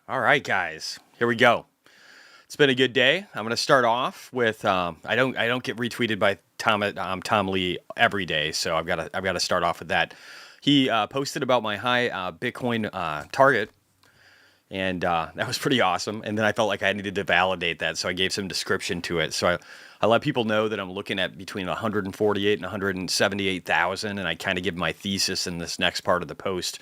All right, guys, here we go. It's been a good day. I'm going to start off with I don't get retweeted by Tom Lee every day, so I've got to start off with that. He posted about my high Bitcoin target, and that was pretty awesome. And then I felt like I needed to validate that, so I gave some description to it. So I let people know that I'm looking at between 148 and 178,000, and I kind of give my thesis in this next part of the post,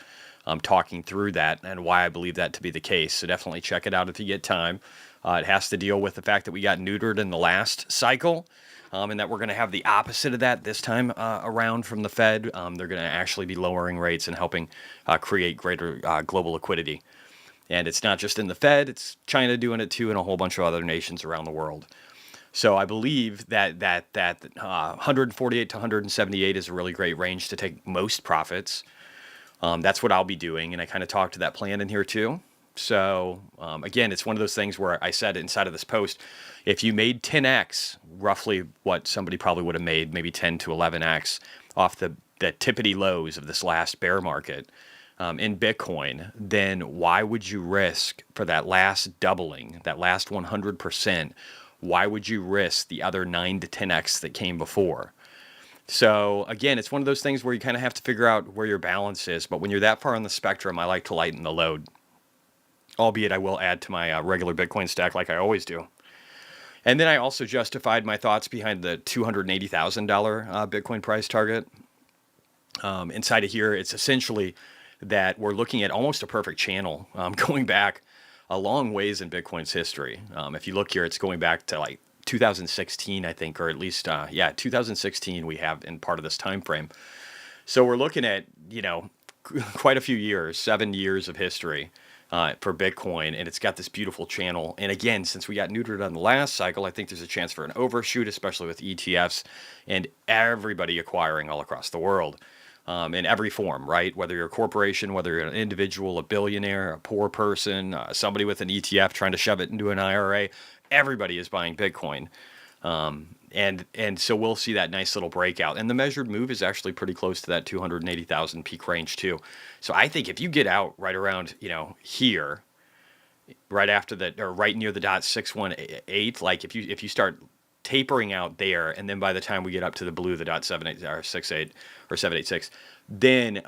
talking through that and why I believe that to be the case. So definitely check it out if you get time. It has to deal with the fact that we got neutered in the last cycle. And that we're going to have the opposite of that this time around from the Fed. They're going to actually be lowering rates and helping create greater global liquidity. And it's not just in the Fed, it's China doing it too, and a whole bunch of other nations around the world. So I believe that 148 to 178 is a really great range to take most profits. That's what I'll be doing, and I kind of talked to that plan in here too. So again, it's one of those things where I said inside of this post, if you made 10x, roughly what somebody probably would have made, maybe 10 to 11x off the tippity lows of this last bear market, in Bitcoin, then why would you risk for that last doubling, that last 100%? Why would you risk the other 9 to 10x that came before? So again, it's one of those things where you kind of have to figure out where your balance is. But when you're that far on the spectrum, I like to lighten the load, albeit I will add to my regular Bitcoin stack like I always do. And then I also justified my thoughts behind the $280,000 Bitcoin price target. Inside of here, it's essentially that we're looking at almost a perfect channel, going back a long ways in Bitcoin's history. If you look here, it's going back to like 2016, I think, or at least 2016 we have in part of this time frame. So we're looking at quite a few years, 7 years of history for Bitcoin, and it's got this beautiful channel. And again, since we got neutered on the last cycle, I think there's a chance for an overshoot, especially with ETFs and everybody acquiring all across the world. In every form, right? Whether you're a corporation, whether you're an individual, a billionaire, a poor person, somebody with an ETF trying to shove it into an IRA, everybody is buying Bitcoin. And so we'll see that nice little breakout. And the measured move is actually pretty close to that 280,000 peak range too. So I think if you get out right around, here, right after that, or right near the dot 618, like if you start tapering out there, and then by the time we get up to the blue, the dot 78 or 68 or 786, then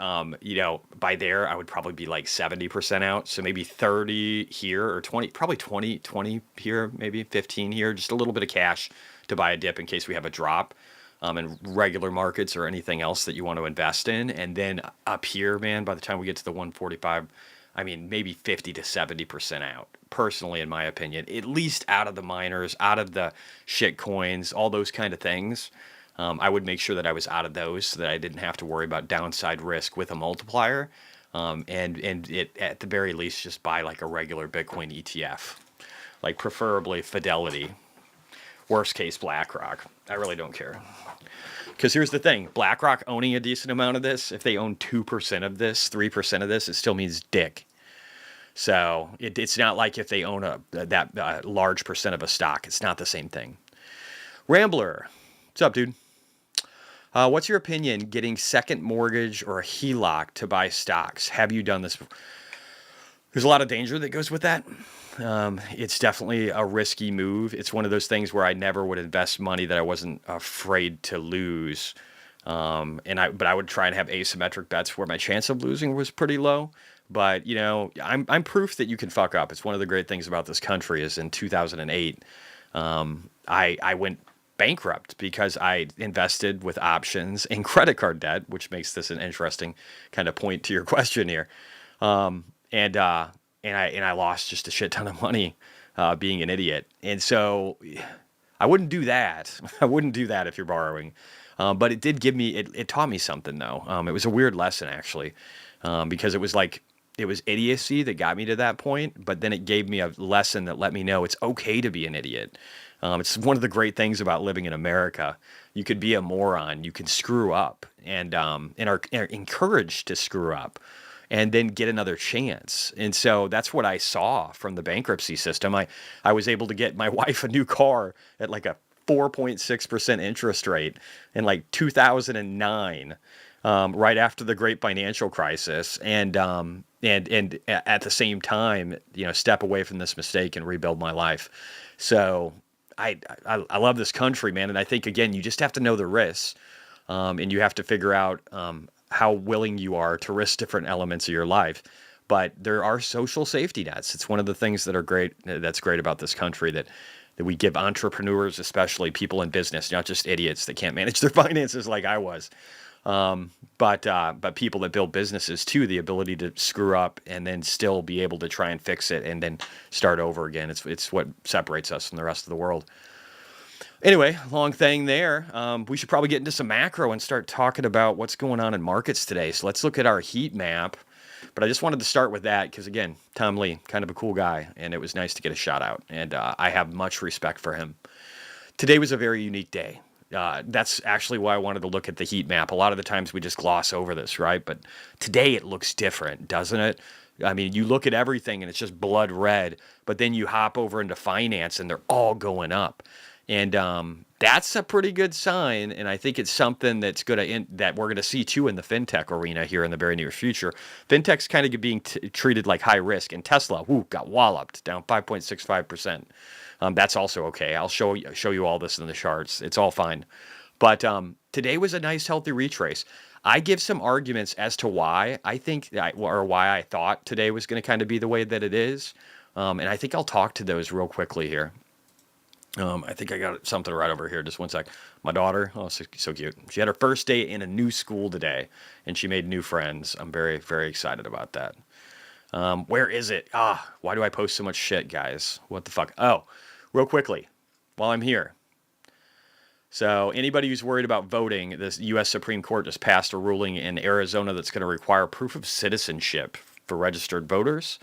by there I would probably be like 70% out. So maybe 30 here, or 20, probably 20 here, maybe 15 here, just a little bit of cash to buy a dip in case we have a drop in regular markets or anything else that you want to invest in. And then up here, man, by the time we get to the 145, I mean, maybe 50 to 70% out, personally, in my opinion, at least out of the miners, out of the shit coins, all those kind of things. I would make sure that I was out of those so that I didn't have to worry about downside risk with a multiplier. And it, at the very least, just buy like a regular Bitcoin ETF, like preferably Fidelity, worst case BlackRock. I really don't care. Because here's the thing, BlackRock owning a decent amount of this, if they own 2% of this, 3% of this, it still means dick. So it's not like if they own that large percent of a stock. It's not the same thing. Rambler, what's up, dude? What's your opinion getting second mortgage or a HELOC to buy stocks? Have you done this before? There's a lot of danger that goes with that. It's definitely a risky move. It's one of those things where I never would invest money that I wasn't afraid to lose. But I would try and have asymmetric bets where my chance of losing was pretty low. But I'm proof that you can fuck up. It's one of the great things about this country is in 2008, I went bankrupt because I invested with options and credit card debt, which makes this an interesting kind of point to your question here. And I lost just a shit ton of money being an idiot. And so I wouldn't do that. I wouldn't do that if you're borrowing. But it did give me, it taught me something though. It was a weird lesson actually, because it was idiocy that got me to that point. But then it gave me a lesson that let me know it's okay to be an idiot. It's one of the great things about living in America. You could be a moron. You can screw up and are encouraged to screw up and then get another chance. And so that's what I saw from the bankruptcy system. I was able to get my wife a new car at like a 4.6% interest rate in like 2009. right after the great financial crisis, and at the same time, step away from this mistake and rebuild my life. So I love this country, man, and I think again you just have to know the risks, and you have to figure out how willing you are to risk different elements of your life. But there are social safety nets. It's one of the things that are great. That's great about this country that we give entrepreneurs, especially people in business, not just idiots that can't manage their finances like I was, but people that build businesses too, the ability to screw up and then still be able to try and fix it and then start over again. It's what separates us from the rest of the world. Anyway, long thing there. We should probably get into some macro and start talking about what's going on in markets today. So let's look at our heat map. But I just wanted to start with that because, again, Tom Lee, kind of a cool guy, and it was nice to get a shout out. And I have much respect for him. Today was a very unique day. That's actually why I wanted to look at the heat map. A lot of the times we just gloss over this, right? But today it looks different, doesn't it? I mean, you look at everything and it's just blood red, but then you hop over into finance and they're all going up. And that's a pretty good sign, and I think it's something that's that we're going to see too in the fintech arena here in the very near future. Fintech's kind of being treated like high risk, and Tesla, got walloped, down 5.65%. That's also okay. I'll show you all this in the charts. It's all fine. But today was a nice, healthy retrace. I give some arguments as to why I think, or why I thought today was going to kind of be the way that it is, and I think I'll talk to those real quickly here. I think I got something right over here. Just one sec. My daughter, so cute. She had her first day in a new school today, and she made new friends. I'm very, very excited about that. Where is it? Why do I post so much shit, guys? What the fuck? Oh, real quickly, while I'm here. So anybody who's worried about voting, the U.S. Supreme Court just passed a ruling in Arizona that's going to require proof of citizenship for registered voters.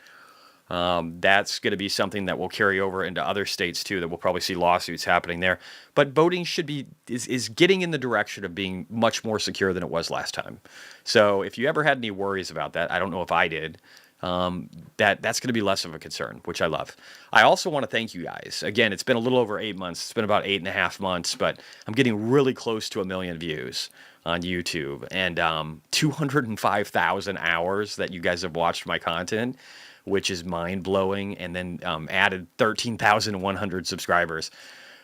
That's going to be something that will carry over into other states too, that we'll probably see lawsuits happening there. But voting is getting in the direction of being much more secure than it was last time. So if you ever had any worries about that, I don't know if I did, that's going to be less of a concern, which I love. I also want to thank you guys. Again, it's been a little over 8 months. It's been about 8.5 months, but I'm getting really close to 1 million views on YouTube and 205,000 hours that you guys have watched my content, which is mind-blowing, and then added 13,100 subscribers.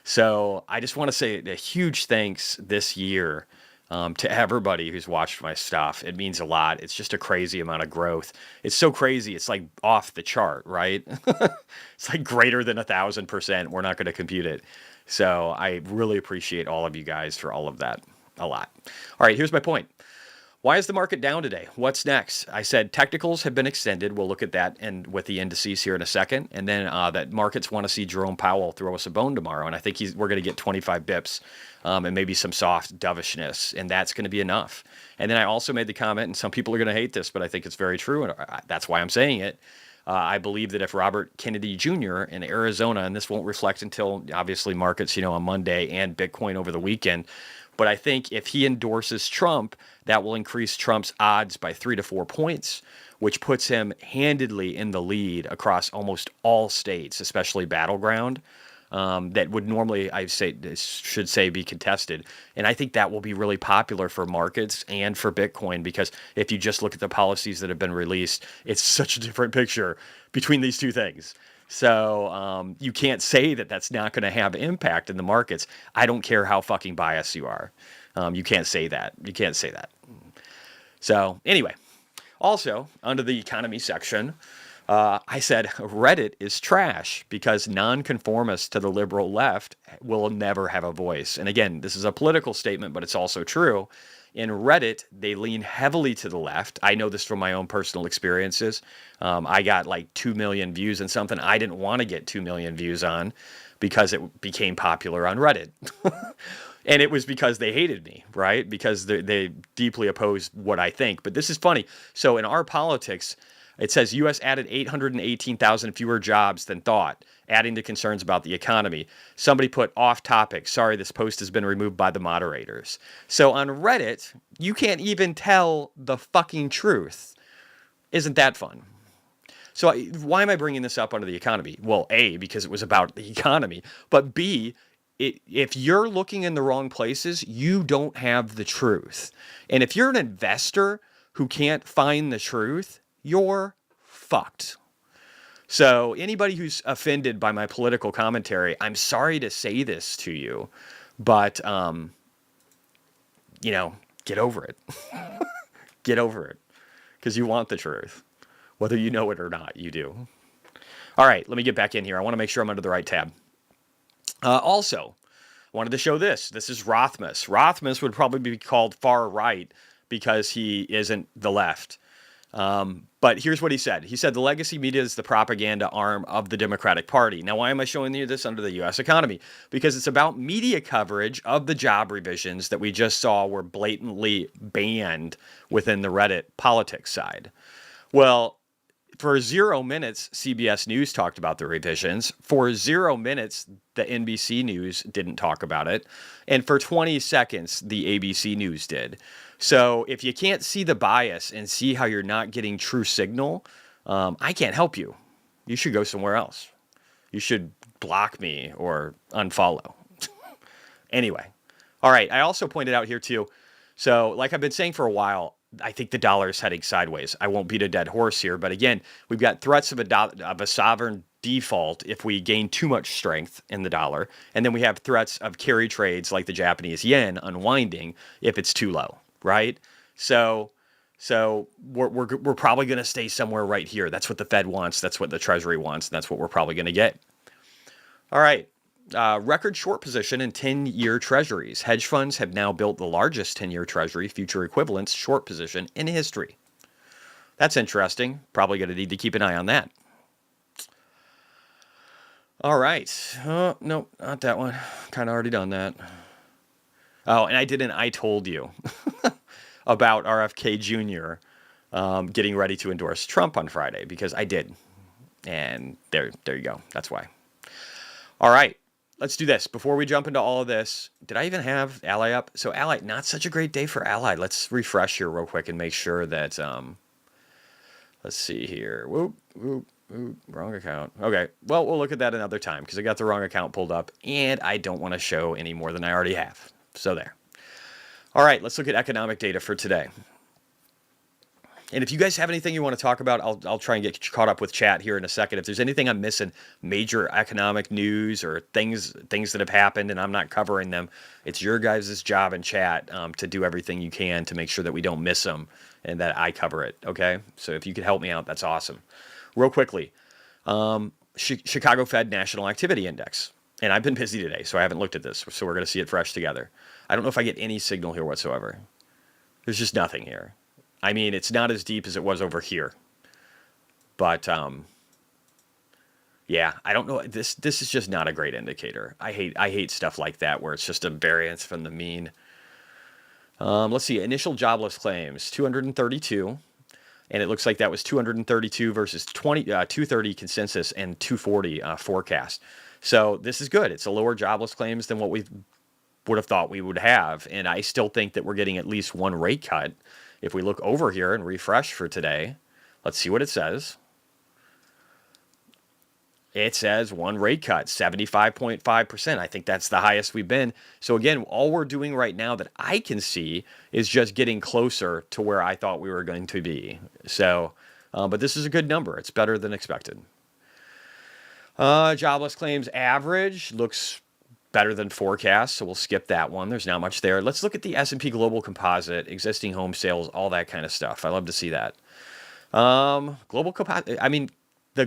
So I just want to say a huge thanks this year to everybody who's watched my stuff. It means a lot. It's just a crazy amount of growth. It's so crazy, it's like off the chart, right? It's like greater than 1,000%. We're not going to compute it. So I really appreciate all of you guys for all of that. A lot. All right, here's my point. Why is the market down today? What's next? I said technicals have been extended. We'll look at that and with the indices here in a second. And then that markets want to see Jerome Powell throw us a bone tomorrow. And I think we're going to get 25 bips and maybe some soft dovishness. And that's going to be enough. And then I also made the comment, and some people are going to hate this, but I think it's very true. And that's why I'm saying it. I believe that if Robert Kennedy Jr. in Arizona, and this won't reflect until obviously markets, on Monday and Bitcoin over the weekend, but I think if he endorses Trump, that will increase Trump's odds by 3 to 4 points, which puts him handedly in the lead across almost all states, especially battleground, that would normally, should say, be contested. And I think that will be really popular for markets and for Bitcoin, because if you just look at the policies that have been released, it's such a different picture between these two things. So you can't say that that's not going to have impact in the markets. I don't care how fucking biased you are. You can't say that. You can't say that. So anyway, also under the economy section, I said Reddit is trash because nonconformists to the liberal left will never have a voice. And again, this is a political statement, but it's also true. In Reddit, they lean heavily to the left. I know this from my own personal experiences. I got like 2 million views on something I didn't want to get 2 million views on because it became popular on Reddit. And it was because they hated me, right? Because they deeply oppose what I think. But this is funny. So in our politics, it says U.S. added 818,000 fewer jobs than thought, adding to concerns about the economy. Somebody put off topic. Sorry, this post has been removed by the moderators. So on Reddit, you can't even tell the fucking truth. Isn't that fun? So why am I bringing this up under the economy? Well, A, because it was about the economy. But B, if you're looking in the wrong places, you don't have the truth. And if you're an investor who can't find the truth, you're fucked. So anybody who's offended by my political commentary, I'm sorry to say this to you, but get over it. Get over it, because you want the truth, whether you know it or not. You do. All right, let me get back in here. I want to make sure I'm under the right tab. Also, wanted to show this. This is Rothmus. Rothmus would probably be called far right because he isn't the left. But here's what he said. He said the legacy media is the propaganda arm of the Democratic Party. Now, why am I showing you this under the U.S. economy? Because it's about media coverage of the job revisions that we just saw were blatantly banned within the Reddit politics side. Well, for 0 minutes, CBS News talked about the revisions. For 0 minutes, the NBC News didn't talk about it. And for 20 seconds, the ABC News did. So if you can't see the bias and see how you're not getting true signal, I can't help you. You should go somewhere else. You should block me or unfollow. Anyway. All right. I also pointed out here too. So like I've been saying for a while, I think the dollar is heading sideways. I won't beat a dead horse here, but again, we've got threats of a sovereign default if we gain too much strength in the dollar, and then we have threats of carry trades like the Japanese yen unwinding if it's too low, right? So we're probably going to stay somewhere right here. That's what the Fed wants. That's what the Treasury wants, and that's what we're probably going to get. All right. Record short position in 10-year treasuries. Hedge funds have now built the largest 10-year treasury future equivalence short position in history. That's interesting. Probably going to need to keep an eye on that. All right. Oh, no, not that one. Kind of already done that. Oh, and I did an I told you about RFK Jr. Getting ready to endorse Trump on Friday, because I did. And there you go. That's why. All right. Let's do this. Before we jump into all of this, did I even have Ally up? So Ally, not such a great day for Ally. Let's refresh here real quick and make sure that, let's see here. Whoop, wrong account. Okay, well, we'll look at that another time because I got the wrong account pulled up and I don't want to show any more than I already have. So there. All right, let's look at economic data for today. And if you guys have anything you want to talk about, I'll try and get caught up with chat here in a second. If there's anything I'm missing, major economic news or things that have happened and I'm not covering them, it's your guys' job in chat to do everything you can to make sure that we don't miss them and that I cover it, okay? So if you could help me out, that's awesome. Real quickly, Chicago Fed National Activity Index. And I've been busy today, so I haven't looked at this, so we're going to see it fresh together. I don't know if I get any signal here whatsoever. There's just nothing here. I mean, it's not as deep as it was over here. But, yeah, I don't know. This is just not a great indicator. I hate stuff like that where it's just a variance from the mean. Let's see. Initial jobless claims, 232. And it looks like that was 232 versus 230 consensus and 240 forecast. So this is good. It's a lower jobless claims than what we would have thought we would have. And I still think that we're getting at least one rate cut. If we look over here and refresh for today, let's see what it says. It says one rate cut, 75.5%. I think that's the highest we've been. So again, all we're doing right now that I can see is just getting closer to where I thought we were going to be. So, but this is a good number. It's better than expected. Jobless claims average looks better than forecast, so we'll skip that one. There's not much there. Let's look at the S&P Global Composite, existing home sales, all that kind of stuff. I love to see that. Global composite. I mean, the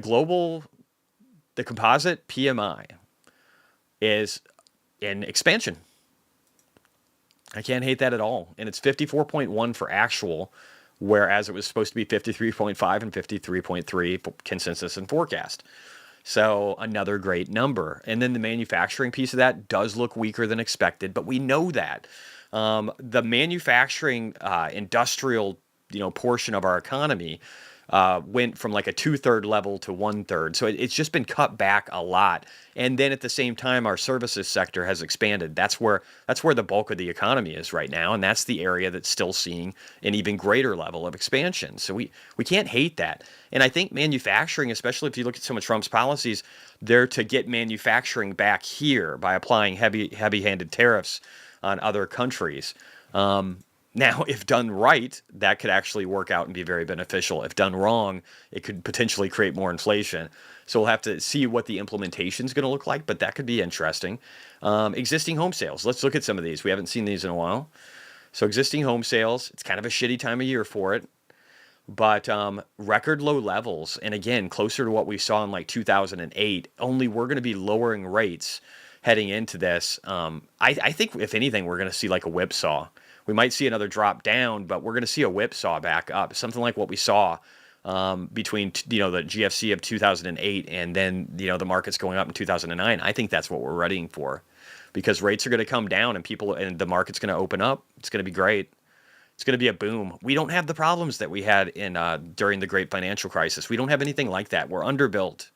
composite PMI is in expansion. I can't hate that at all. And it's 54.1 for actual, whereas it was supposed to be 53.5 and 53.3 for consensus and forecast. So another great number. And then the manufacturing piece of that does look weaker than expected, but we know that. The manufacturing industrial portion of our economy went from like a 2/3 level to 1/3. So it's just been cut back a lot. And then at the same time, our services sector has expanded. That's where the bulk of the economy is right now, and that's the area that's still seeing an even greater level of expansion. So we can't hate that. And I think manufacturing, especially if you look at some of Trump's policies, they're to get manufacturing back here by applying heavy-handed tariffs on other countries. Now, if done right, that could actually work out and be very beneficial. If done wrong, it could potentially create more inflation. So we'll have to see what the implementation is going to look like, but that could be interesting. Existing home sales. Let's look at some of these. We haven't seen these in a while. So existing home sales, it's kind of a shitty time of year for it, but record low levels. And again, closer to what we saw in like 2008, only we're going to be lowering rates heading into this. I think, if anything, we're going to see like a whipsaw. We might see another drop down, but we're going to see a whipsaw back up, something like what we saw between the GFC of 2008 and then the markets going up in 2009. I think that's what we're readying for, because rates are going to come down and the market's going to open up. It's going to be great. It's going to be a boom. We don't have the problems that we had in during the Great Financial Crisis. We don't have anything like that. We're underbuilt.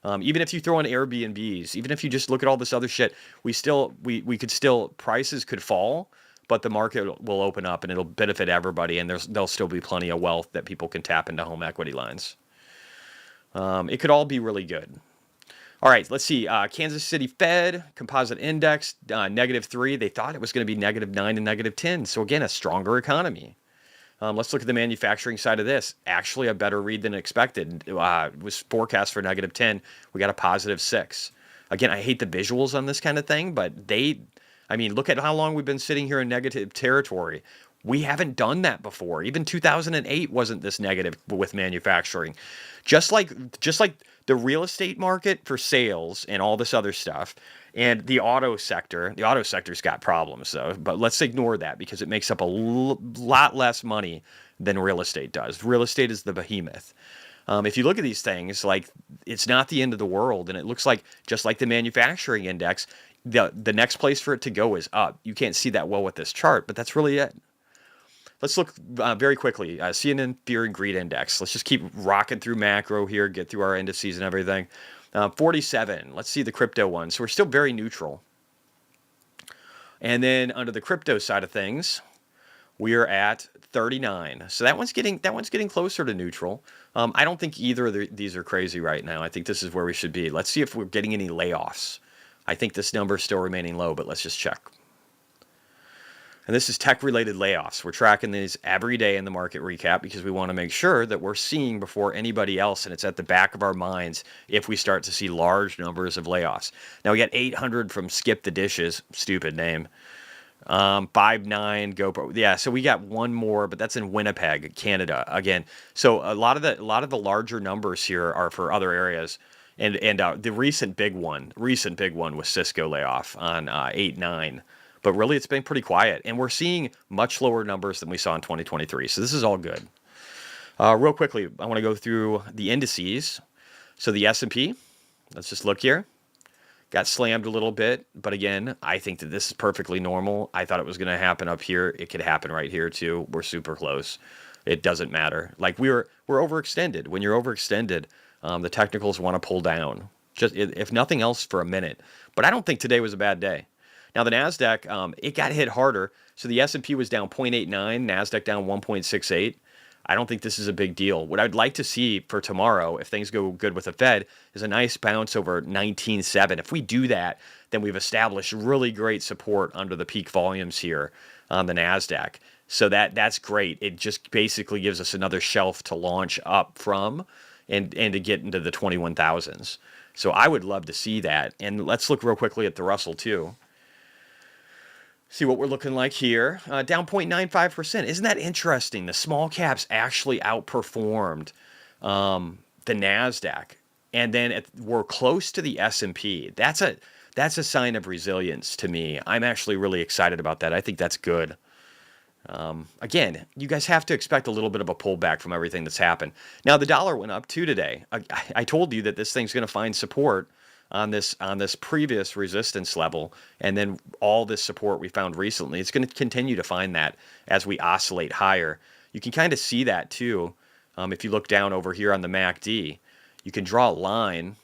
Even if you throw in Airbnbs, even if you just look at all this other shit, we could still, prices could fall, but the market will open up and it'll benefit everybody, and there'll still be plenty of wealth that people can tap into home equity lines. It could all be really good. All right, let's see. Kansas City Fed composite index, -3. They thought it was going to be -9 and -10. So again, a stronger economy. Let's look at the manufacturing side of this. Actually, a better read than expected. It was forecast for -10. We got a +6. Again, I hate the visuals on this kind of thing, but look at how long we've been sitting here in negative territory. We haven't done that before. Even 2008 wasn't this negative with manufacturing. Just like the real estate market for sales and all this other stuff, and the auto sector. The auto sector's got problems, though, but let's ignore that because it makes up a lot less money than real estate does. Real estate is the behemoth. If you look at these things, like, it's not the end of the world, and it looks like, just like the manufacturing index, the next place for it to go is up. You can't see that well with this chart, but that's really it. Let's look very quickly. CNN Fear and Greed Index. Let's just keep rocking through macro here, get through our indices and everything. 47. Let's see the crypto one. So we're still very neutral. And then under the crypto side of things, we are at 39. So that one's getting closer to neutral. I don't think either of these are crazy right now. I think this is where we should be. Let's see if we're getting any layoffs. I think this number is still remaining low, but let's just check. And this is tech-related layoffs. We're tracking these every day in the market recap because we want to make sure that we're seeing before anybody else, and it's at the back of our minds if we start to see large numbers of layoffs. Now, we got 800 from Skip the Dishes, stupid name. 5.9 GoPro. Yeah, so we got one more, but that's in Winnipeg, Canada, again. So a lot of the larger numbers here are for other areas. And the recent big one was Cisco layoff on 8.9. But really, it's been pretty quiet, and we're seeing much lower numbers than we saw in 2023. So this is all good. Real quickly, I want to go through the indices. So the S&P, let's just look here. Got slammed a little bit, but again, I think that this is perfectly normal. I thought it was going to happen up here. It could happen right here too. We're super close. It doesn't matter. Like we're overextended. When you're overextended, the technicals want to pull down. Just if nothing else for a minute. But I don't think today was a bad day. Now, the NASDAQ, it got hit harder. So the S&P was down 0.89, NASDAQ down 1.68. I don't think this is a big deal. What I'd like to see for tomorrow, if things go good with the Fed, is a nice bounce over 19.7. If we do that, then we've established really great support under the peak volumes here on the NASDAQ. So that's great. It just basically gives us another shelf to launch up from and to get into the 21,000s. So I would love to see that. And let's look real quickly at the Russell, too. See what we're looking like here. Down 0.95%. Isn't that interesting? The small caps actually outperformed the NASDAQ. And then we're close to the S&P. That's a sign of resilience to me. I'm actually really excited about that. I think that's good. Again, you guys have to expect a little bit of a pullback from everything that's happened. Now, the dollar went up too today. I told you that this thing's going to find support on this previous resistance level, and then all this support we found recently, it's going to continue to find that as we oscillate higher. You can kind of see that too If you look down over here on the MACD, you can draw a line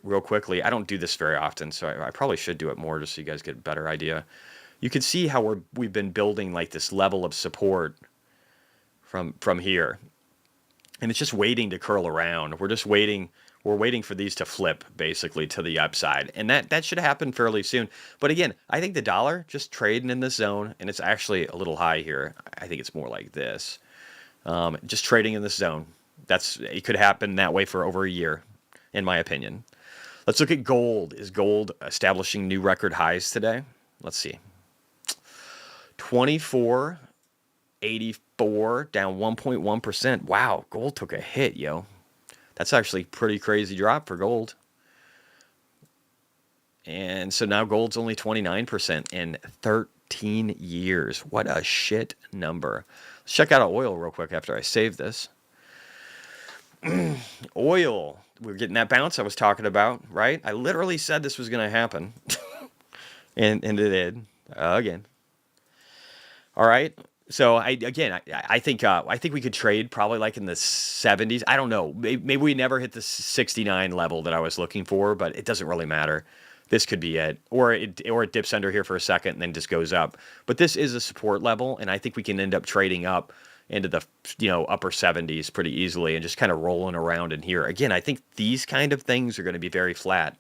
real quickly. I don't do this very often, so I probably should do it more just so you guys get a better idea. You can see how we've been building like this level of support from here, and it's just waiting to curl around. We're just waiting. We're waiting for these to flip basically to the upside, and that should happen fairly soon. But again, I think the dollar just trading in this zone, and it's actually a little high here. I think it's more like this, just trading in this zone. It could happen that way for over a year, in my opinion. Let's look at gold. Is gold establishing new record highs today? Let's see. 24.84, down 1.1%. Wow, gold took a hit, yo. That's actually a pretty crazy drop for gold. And so now gold's only 29% in 13 years. What a shit number. Let's check out oil real quick after I save this. Oil. We're getting that bounce I was talking about, right? I literally said this was going to happen. and it did. Again. All right. So I think we could trade probably like in the 70s. I don't know. Maybe we never hit the 69 level that I was looking for, but it doesn't really matter. This could be it, or it dips under here for a second and then just goes up. But this is a support level, and I think we can end up trading up into the upper 70s pretty easily and just kind of rolling around in here. Again, I think these kind of things are going to be very flat.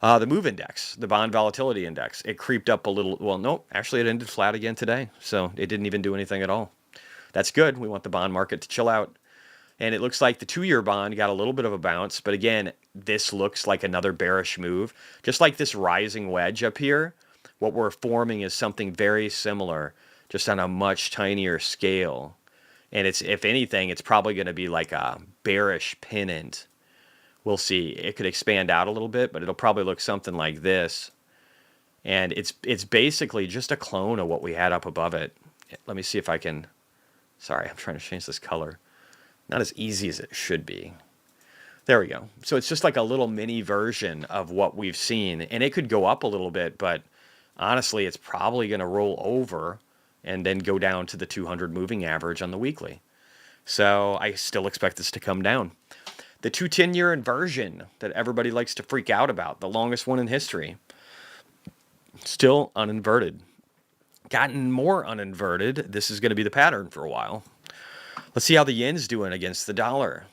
The MOVE index, the bond volatility index, it creeped up a little. Well, no, actually it ended flat again today. So it didn't even do anything at all. That's good. We want the bond market to chill out. And it looks like the 2-year bond got a little bit of a bounce. But again, this looks like another bearish move. Just like this rising wedge up here, what we're forming is something very similar, just on a much tinier scale. And if anything, it's probably going to be like a bearish pennant. We'll see. It could expand out a little bit, but it'll probably look something like this. And it's basically just a clone of what we had up above it. Let me see if I can... Sorry, I'm trying to change this color. Not as easy as it should be. There we go. So it's just like a little mini version of what we've seen. And it could go up a little bit, but honestly, it's probably going to roll over and then go down to the 200 moving average on the weekly. So I still expect this to come down. The 210-year inversion that everybody likes to freak out about, the longest one in history, still uninverted. Gotten more uninverted. This is going to be the pattern for a while. Let's see how the yen's doing against the dollar.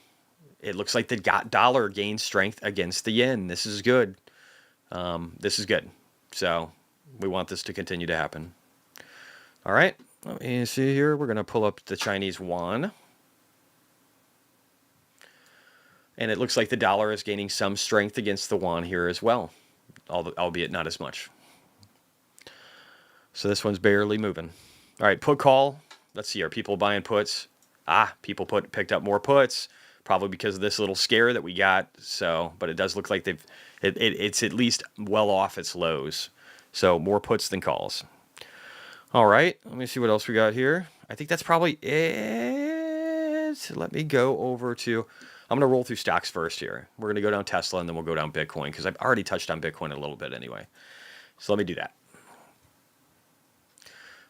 It looks like the dollar gained strength against the yen. This is good. This is good. So we want this to continue to happen. All right. Let me see here. We're going to pull up the Chinese yuan. And it looks like the dollar is gaining some strength against the yuan here as well, albeit not as much. So this one's barely moving. All right, put call. Let's see, are people buying puts? People picked up more puts, probably because of this little scare that we got. So, but it does look like it's at least well off its lows. So more puts than calls. All right, let me see what else we got here. I think that's probably it. Let me go over to... I'm going to roll through stocks first here. We're going to go down Tesla, and then we'll go down Bitcoin, because I've already touched on Bitcoin a little bit anyway. So let me do that.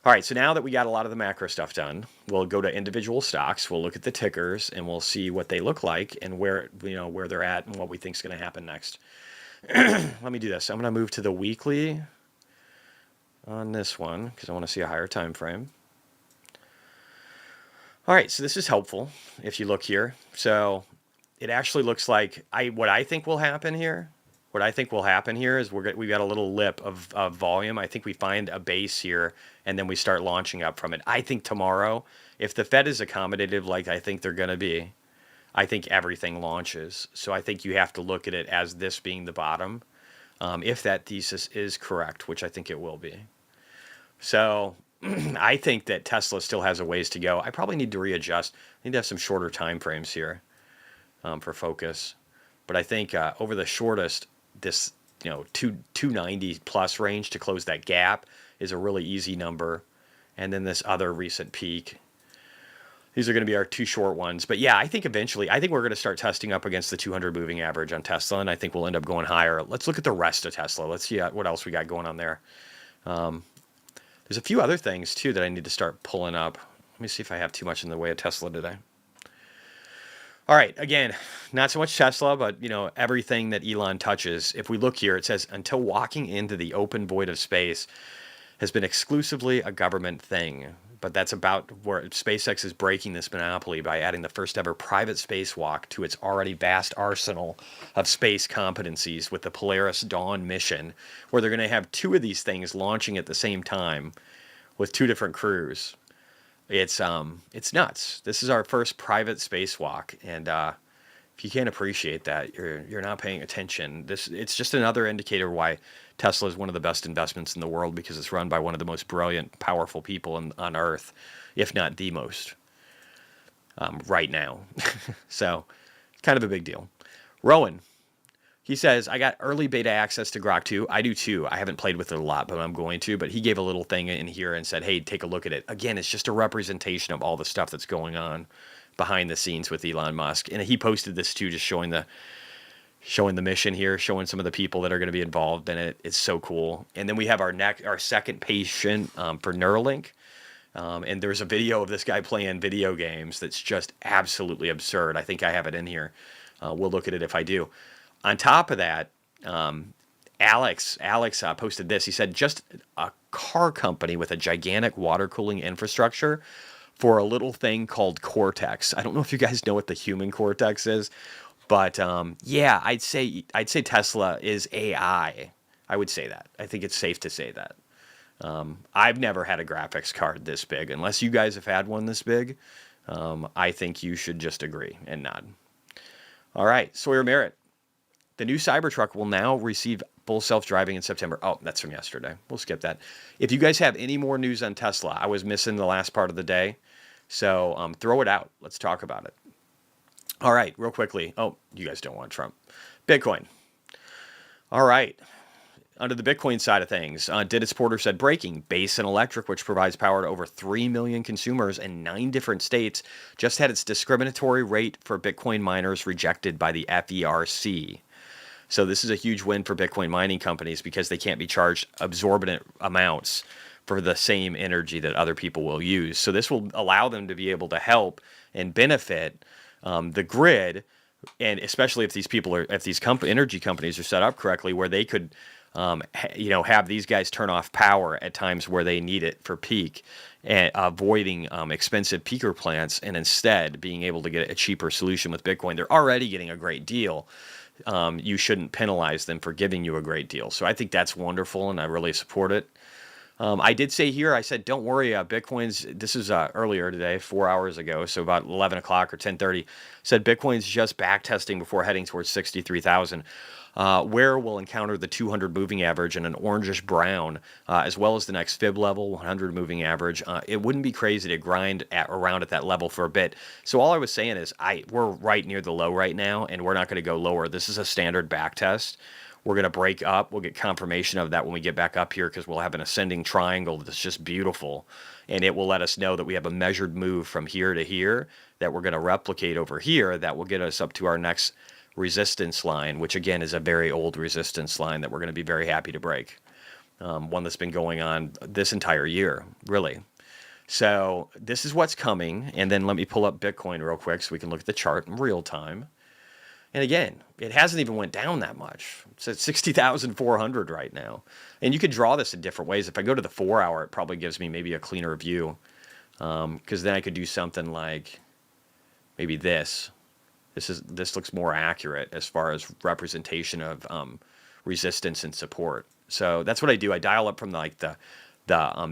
All right, so now that we got a lot of the macro stuff done, we'll go to individual stocks. We'll look at the tickers, and we'll see what they look like and where they're at and what we think is going to happen next. Let me do this. I'm going to move to the weekly on this one, because I want to see a higher time frame. All right, so this is helpful if you look here. So it actually looks like what I think will happen here. What I think will happen here is we've got a little lip of volume. I think we find a base here, and then we start launching up from it. I think tomorrow, if the Fed is accommodative like I think they're going to be, I think everything launches. So I think you have to look at it as this being the bottom, if that thesis is correct, which I think it will be. So I think that Tesla still has a ways to go. I probably need to readjust. I need to have some shorter time frames here for focus. But I think over the shortest, this 290 plus range to close that gap is a really easy number. And then this other recent peak. These are going to be our two short ones. But yeah, I think eventually, we're going to start testing up against the 200 moving average on Tesla, and I think we'll end up going higher. Let's look at the rest of Tesla. Let's see what else we got going on there. There's a few other things, too, that I need to start pulling up. Let me see if I have too much in the way of Tesla today. All right, again, not so much Tesla, but everything that Elon touches. If we look here, it says until walking into the open void of space has been exclusively a government thing. But that's about where SpaceX is breaking this monopoly by adding the first ever private spacewalk to its already vast arsenal of space competencies with the Polaris Dawn mission, where they're going to have two of these things launching at the same time with two different crews. It's nuts. This is our first private spacewalk, and if you can't appreciate that, you're not paying attention. It's just another indicator why Tesla is one of the best investments in the world, because it's run by one of the most brilliant, powerful people on Earth, if not the most, right now. So, kind of a big deal. Rowan, he says, I got early beta access to Grok 2. I do too. I haven't played with it a lot, but I'm going to. But he gave a little thing in here and said, hey, take a look at it. Again, it's just a representation of all the stuff that's going on behind the scenes with Elon Musk. And he posted this too, just showing the mission here, showing some of the people that are going to be involved in it. It's so cool. And then we have our second patient for Neuralink. And there's a video of this guy playing video games that's just absolutely absurd. I think I have it in here. We'll look at it if I do. On top of that, Alex posted this. He said, just a car company with a gigantic water cooling infrastructure for a little thing called Cortex. I don't know if you guys know what the human cortex is, but yeah, I'd say Tesla is AI. I would say that. I think it's safe to say that. I've never had a graphics card this big. Unless you guys have had one this big, I think you should just agree and nod. All right, Sawyer Merritt. The new Cybertruck will now receive full self-driving in September. Oh, that's from yesterday. We'll skip that. If you guys have any more news on Tesla, I was missing the last part of the day. So throw it out. Let's talk about it. All right, real quickly. Oh, you guys don't want Trump. Bitcoin. All right. Under the Bitcoin side of things, Dennis Porter said, breaking, Basin Electric, which provides power to over 3 million consumers in 9 different states, just had its discriminatory rate for Bitcoin miners rejected by the FERC. So this is a huge win for Bitcoin mining companies because they can't be charged exorbitant amounts for the same energy that other people will use. So this will allow them to be able to help and benefit the grid, and especially if these energy companies are set up correctly, where they could have these guys turn off power at times where they need it for peak, and avoiding expensive peaker plants, and instead being able to get a cheaper solution with Bitcoin. They're already getting a great deal. You shouldn't penalize them for giving you a great deal. So I think that's wonderful, and I really support it. I did say here, I said, don't worry, Bitcoin's, this is earlier today, 4 hours ago, so about 11 o'clock or 10:30, said Bitcoin's just back testing before heading towards 63,000. Where we'll encounter the 200 moving average and an orangish brown, as well as the next fib level, 100 moving average. It wouldn't be crazy to grind around at that level for a bit. So all I was saying is we're right near the low right now, and we're not going to go lower. This is a standard back test. We're going to break up. We'll get confirmation of that when we get back up here, because we'll have an ascending triangle that's just beautiful. And it will let us know that we have a measured move from here to here that we're going to replicate over here that will get us up to our next resistance line, which again is a very old resistance line that we're going to be very happy to break. One that's been going on this entire year, really. So this is what's coming. And then let me pull up Bitcoin real quick so we can look at the chart in real time. And again, it hasn't even went down that much. It's at 60,400 right now. And you could draw this in different ways. If I go to the 4 hour, it probably gives me maybe a cleaner view. Because then I could do something like maybe this. This looks more accurate as far as representation of resistance and support. So that's what I do. I dial up from the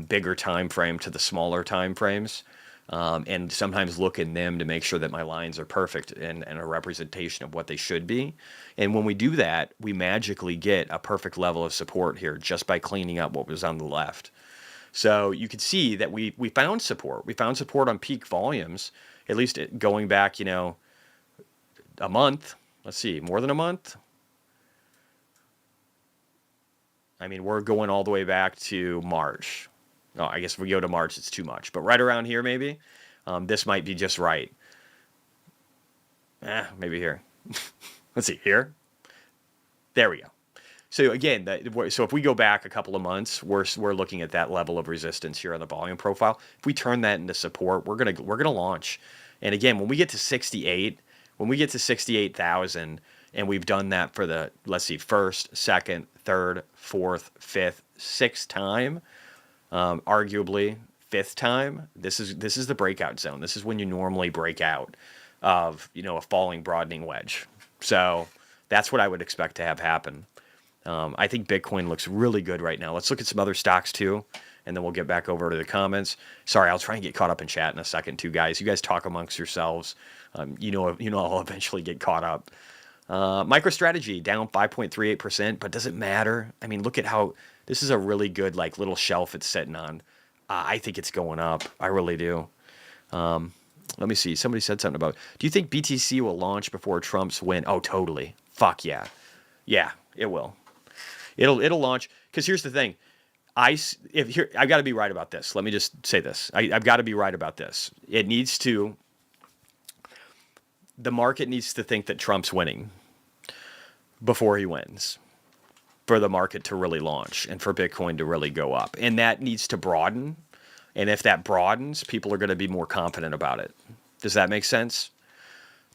bigger time frame to the smaller time frames. And sometimes look in them to make sure that my lines are perfect and a representation of what they should be. And when we do that, we magically get a perfect level of support here just by cleaning up what was on the left. So you can see that we found support. We found support on peak volumes, at least going back, a month. Let's see, more than a month. I mean, we're going all the way back to March. Oh, I guess if we go to March, it's too much. But right around here, maybe. This might be just right. Maybe here. Let's see, here. There we go. So again, so if we go back a couple of months, we're looking at that level of resistance here on the volume profile. If we turn that into support, we're gonna launch. And again, when we get to 68, When we get to 68,000 and we've done that for the, let's see, first, second, third, fourth, fifth, sixth time, arguably fifth time, this is the breakout zone. This is when you normally break out of, a falling broadening wedge. So that's what I would expect to have happen. I think Bitcoin looks really good right now. Let's look at some other stocks too, and then we'll get back over to the comments. Sorry, I'll try and get caught up in chat in a second too, guys. You guys talk amongst yourselves. I'll eventually get caught up. MicroStrategy down 5.38%, but does it matter? I mean, look at how this is a really good little shelf it's sitting on. I think it's going up. I really do. Let me see. Somebody said something about, do you think BTC will launch before Trump's win? Oh, totally. Fuck yeah. Yeah, it will. It'll launch. Because here's the thing. I've got to be right about this. Let me just say this. I've got to be right about this. The market needs to think that Trump's winning before he wins for the market to really launch and for Bitcoin to really go up. And that needs to broaden. And if that broadens, people are going to be more confident about it. Does that make sense?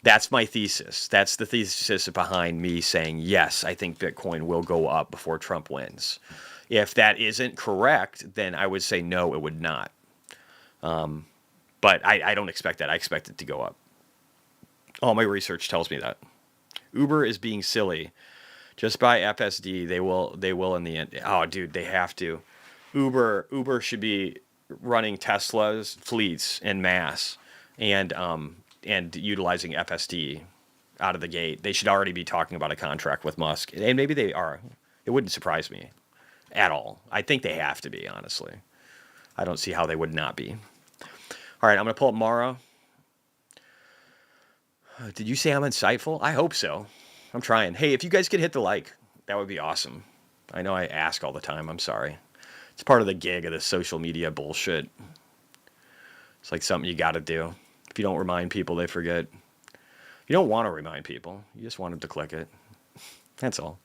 That's my thesis. That's the thesis behind me saying, yes, I think Bitcoin will go up before Trump wins. If that isn't correct, then I would say no, it would not. But I don't expect that. I expect it to go up. All my research tells me that. Uber is being silly. Just buy FSD. They will in the end. Oh, dude, they have to. Uber should be running Tesla's fleets en masse and utilizing FSD out of the gate. They should already be talking about a contract with Musk. And maybe they are. It wouldn't surprise me at all. I think they have to be, honestly. I don't see how they would not be. All right, I'm going to pull up Mara. Did you say I'm insightful? I hope so. I'm trying. Hey, if you guys could hit the like, that would be awesome. I know I ask all the time. I'm sorry. It's part of the gig of this social media bullshit. It's like something you got to do. If you don't remind people, they forget. You don't want to remind people. You just want them to click it. That's all.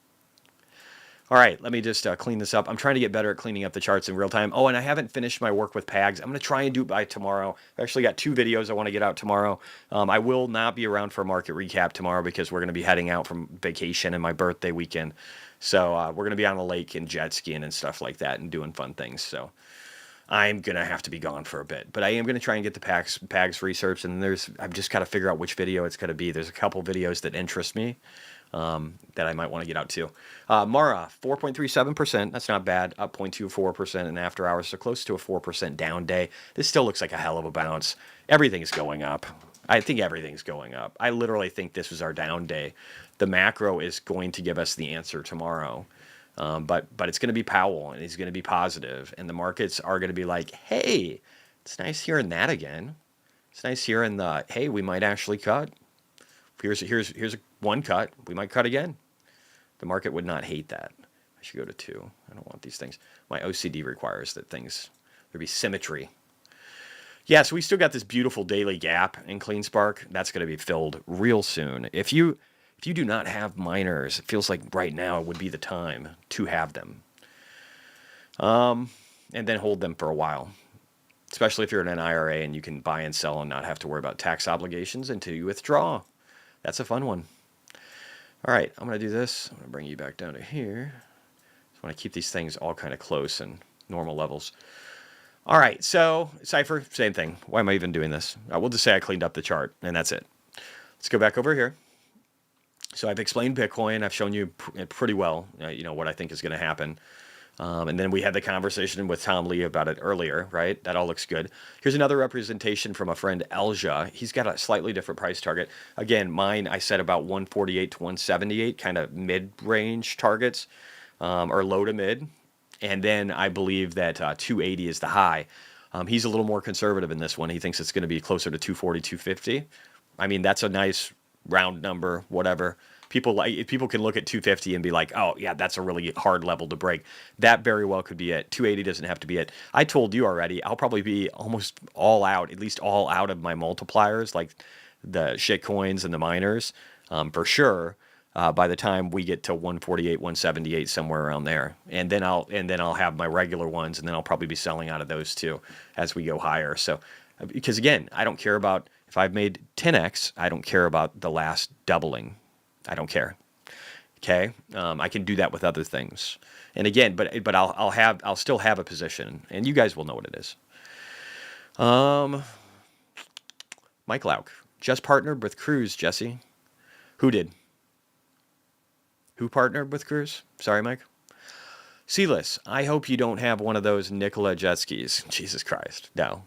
All right, let me just clean this up. I'm trying to get better at cleaning up the charts in real time. Oh, and I haven't finished my work with PAGs. I'm going to try and do it by tomorrow. I've actually got 2 videos I want to get out tomorrow. I will not be around for a market recap tomorrow because we're going to be heading out from vacation and my birthday weekend. So we're going to be on a lake and jet skiing and stuff like that and doing fun things. So I'm going to have to be gone for a bit. But I am going to try and get the PAGs research. And I've just got to figure out which video it's going to be. There's a couple videos that interest me. That I might want to get out too. Mara, 4.37%. That's not bad. Up 0.24% in after hours, so close to a 4% down day. This still looks like a hell of a bounce. Everything's going up. I think everything's going up. I literally think this was our down day. The macro is going to give us the answer tomorrow. But it's going to be Powell, and he's going to be positive, and the markets are going to be like, hey, it's nice hearing that again. It's nice hearing the, hey, we might actually cut. Here's one cut. We might cut again. The market would not hate that. I should go to 2. I don't want these things. My OCD requires that there be symmetry. Yeah, so we still got this beautiful daily gap in CleanSpark. That's going to be filled real soon. If you do not have miners, it feels like right now would be the time to have them. And then hold them for a while. Especially if you're in an IRA and you can buy and sell and not have to worry about tax obligations until you withdraw. That's a fun one. All right, I'm going to do this. I'm going to bring you back down to here. Just want to keep these things all kind of close and normal levels. All right, so Cypher, same thing. Why am I even doing this? We'll just say I cleaned up the chart, and that's it. Let's go back over here. So I've explained Bitcoin. I've shown you pretty well, what I think is going to happen. And then we had the conversation with Tom Lee about it earlier, right? That all looks good. Here's another representation from a friend, Elja. He's got a slightly different price target. Again, mine, I said about 148 to 178, kind of mid-range targets, or low to mid. And then I believe that 280 is the high. He's a little more conservative in this one. He thinks it's going to be closer to 240, 250. I mean, that's a nice round number, whatever. People can look at 250 and be like, oh, yeah, that's a really hard level to break. That very well could be it. 280 doesn't have to be it. I told you already, I'll probably be almost all out, at least all out of my multipliers, like the shit coins and the miners, for sure, by the time we get to 148, 178, somewhere around there. And then I'll have my regular ones, and then I'll probably be selling out of those too as we go higher. So, because again, I don't care about If I've made 10x, I don't care about the last doubling. I don't care. Okay, I can do that with other things. And again, but I'll still have a position, and you guys will know what it is. Mike Lauk just partnered with Cruz. Jesse, who did? Who partnered with Cruz? Sorry, Mike. Sealess, I hope you don't have one of those Nikola jet skis. Jesus Christ, no.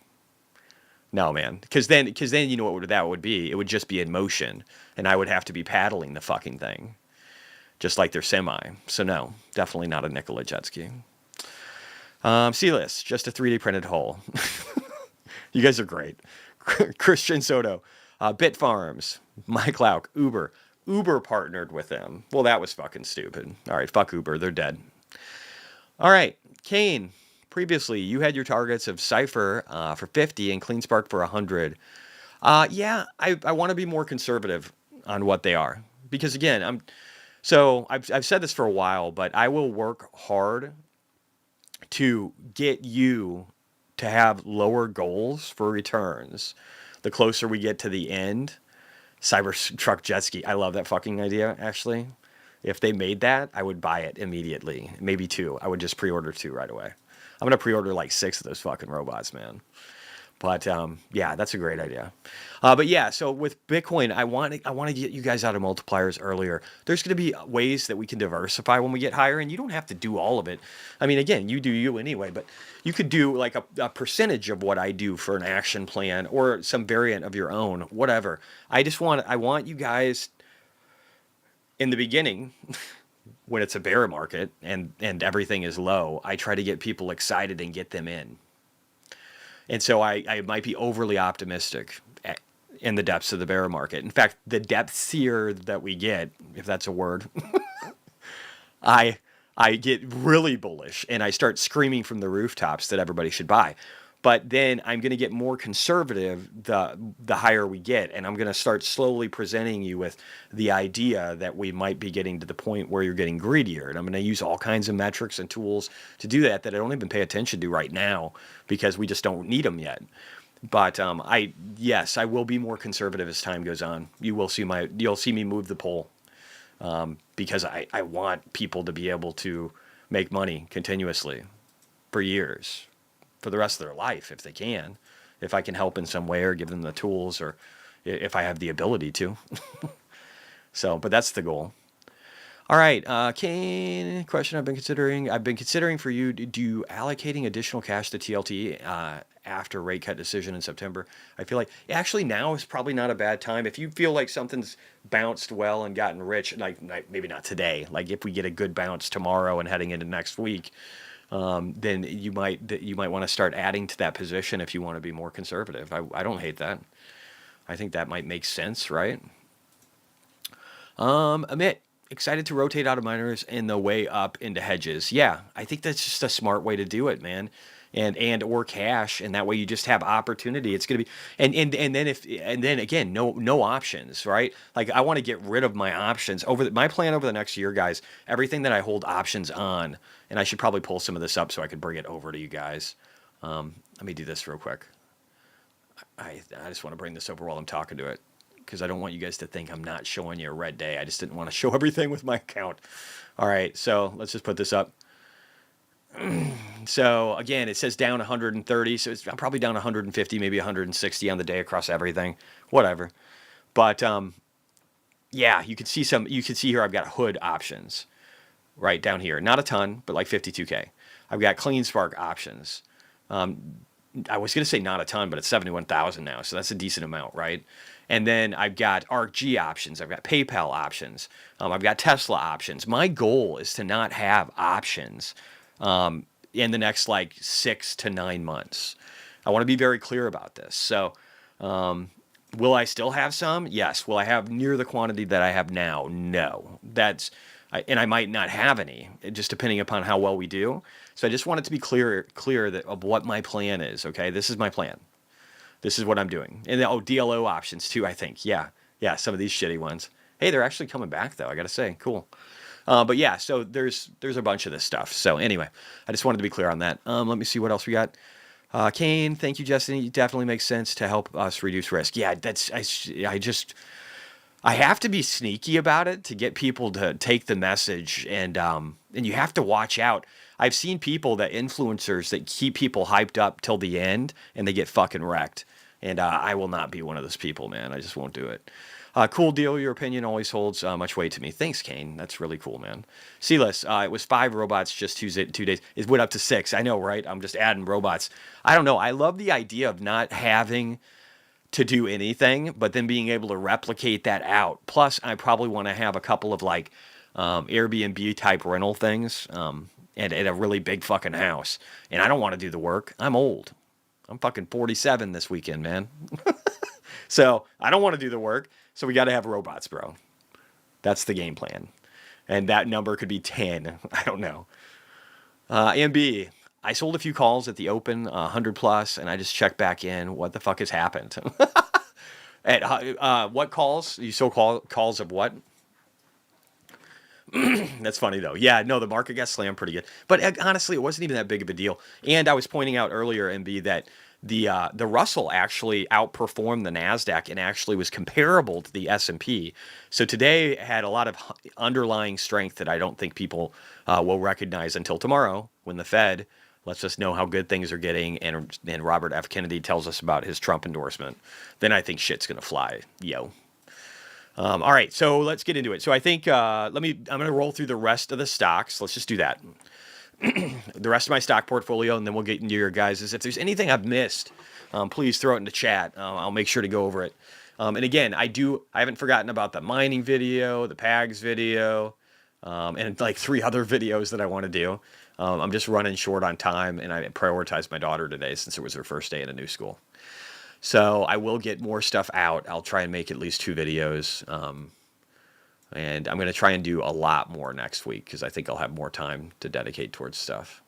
No, man. Because then you know what that would be? It would just be in motion, and I would have to be paddling the fucking thing, just like their semi. So no, definitely not a Nikola jet ski. C-list, just a 3D printed hole. You guys are great. Christian Soto, Bit Farms, Mike Lauk, Uber. Uber partnered with them. Well, that was fucking stupid. All right, fuck Uber. They're dead. All right, Kane. Previously, you had your targets of Cypher for 50 and CleanSpark for 100. Yeah, I want to be more conservative on what they are. Because again, I've said this for a while, but I will work hard to get you to have lower goals for returns the closer we get to the end. Cybertruck jet ski. I love that fucking idea, actually. If they made that, I would buy it immediately. Maybe 2. I would just pre-order 2 right away. I'm going to pre-order like 6 of those fucking robots, man. But yeah, that's a great idea. But yeah, so with Bitcoin, I want to get you guys out of multipliers earlier. There's going to be ways that we can diversify when we get higher, and you don't have to do all of it. I mean, again, you do you anyway, but you could do like a percentage of what I do for an action plan or some variant of your own, whatever. I want you guys in the beginning. When it's a bear market and everything is low, I try to get people excited and get them in. And so I might be overly optimistic in the depths of the bear market. In fact, the depthsier that we get, if that's a word, I get really bullish and I start screaming from the rooftops that everybody should buy. But then I'm going to get more conservative the higher we get. And I'm going to start slowly presenting you with the idea that we might be getting to the point where you're getting greedier. And I'm going to use all kinds of metrics and tools to do that I don't even pay attention to right now because we just don't need them yet. But I will be more conservative as time goes on. You'll see me move the pole because I want people to be able to make money continuously for years. For the rest of their life, if they can, if I can help in some way or give them the tools or if I have the ability to. So, but that's the goal. All right, Kane, question I've been considering for you, do you allocating additional cash to TLT after rate cut decision in September? I feel like actually now is probably not a bad time. If you feel like something's bounced well and gotten rich, like maybe not today, like if we get a good bounce tomorrow and heading into next week, then you might want to start adding to that position if you want to be more conservative. I don't hate that. I think that might make sense, right? Amit, excited to rotate out of miners in the way up into hedges. Yeah, I think that's just a smart way to do it, man. And or cash, and that way you just have opportunity. It's gonna be and then again, no options, right? Like I want to get rid of my options my plan over the next year, guys. Everything that I hold options on, and I should probably pull some of this up so I could bring it over to you guys. Let me do this real quick. I just want to bring this over while I'm talking to it because I don't want you guys to think I'm not showing you a red day. I just didn't want to show everything with my account. All right, so let's just put this up. So again, it says down 130, so I'm probably down 150, maybe 160 on the day across everything, whatever. But yeah, you can see here I've got hood options right down here, not a ton, but like 52K. I've got CleanSpark options. I was going to say not a ton, but it's 71,000 now, so that's a decent amount, right? And then I've got ARKG options. I've got PayPal options. I've got Tesla options. My goal is to not have options in the next like 6 to 9 months. I want to be very clear about this. So will I still have some? Yes. Will I have near the quantity that I have now? No. And I might not have any, just depending upon how well we do. So I just want it to be clear of what my plan is. Okay, this is my plan. This is what I'm doing. And DLO options too, I think. Yeah, some of these shitty ones. Hey, they're actually coming back though. I gotta say, cool. But yeah, so there's a bunch of this stuff. So anyway, I just wanted to be clear on that. Let me see what else we got. Kane, thank you, Justin. It definitely makes sense to help us reduce risk. Yeah, I have to be sneaky about it to get people to take the message, and you have to watch out. I've seen people that influencers that keep people hyped up till the end, and they get fucking wrecked. And I will not be one of those people, man. I just won't do it. Cool deal. Your opinion always holds much weight to me. Thanks, Kane. That's really cool, man. Sealess, it was 5 robots just 2 days. It went up to 6. I know, right? I'm just adding robots. I don't know. I love the idea of not having to do anything, but then being able to replicate that out. Plus, I probably want to have a couple of like Airbnb type rental things at a really big fucking house. And I don't want to do the work. I'm old. I'm fucking 47 this weekend, man. So I don't want to do the work. So we got to have robots, bro. That's the game plan. And that number could be 10. I don't know. MB, I sold a few calls at the open, 100 plus, and I just checked back in. What the fuck has happened? At what calls? You sold calls of what? That's funny though. Yeah, no, the market got slammed pretty good, but honestly, it wasn't even that big of a deal. And I was pointing out earlier, MB, that the Russell actually outperformed the Nasdaq and actually was comparable to the S&P. So today had a lot of underlying strength that I don't think people will recognize until tomorrow when the Fed lets us know how good things are getting, and Robert F. Kennedy tells us about his Trump endorsement. Then I think shit's gonna fly, yo. All right, so let's get into it. So I think I'm gonna roll through the rest of the stocks. Let's just do that. The rest of my stock portfolio, and then we'll get into your guys's. If there's anything I've missed, please throw it in the chat. I'll make sure to go over it. And again, I haven't forgotten about the mining video, the PAGS video, and like 3 other videos that I want to do. I'm just running short on time, and I prioritized my daughter today since it was her first day in a new school. So I will get more stuff out. I'll try and make at least 2 videos. And I'm going to try and do a lot more next week because I think I'll have more time to dedicate towards stuff.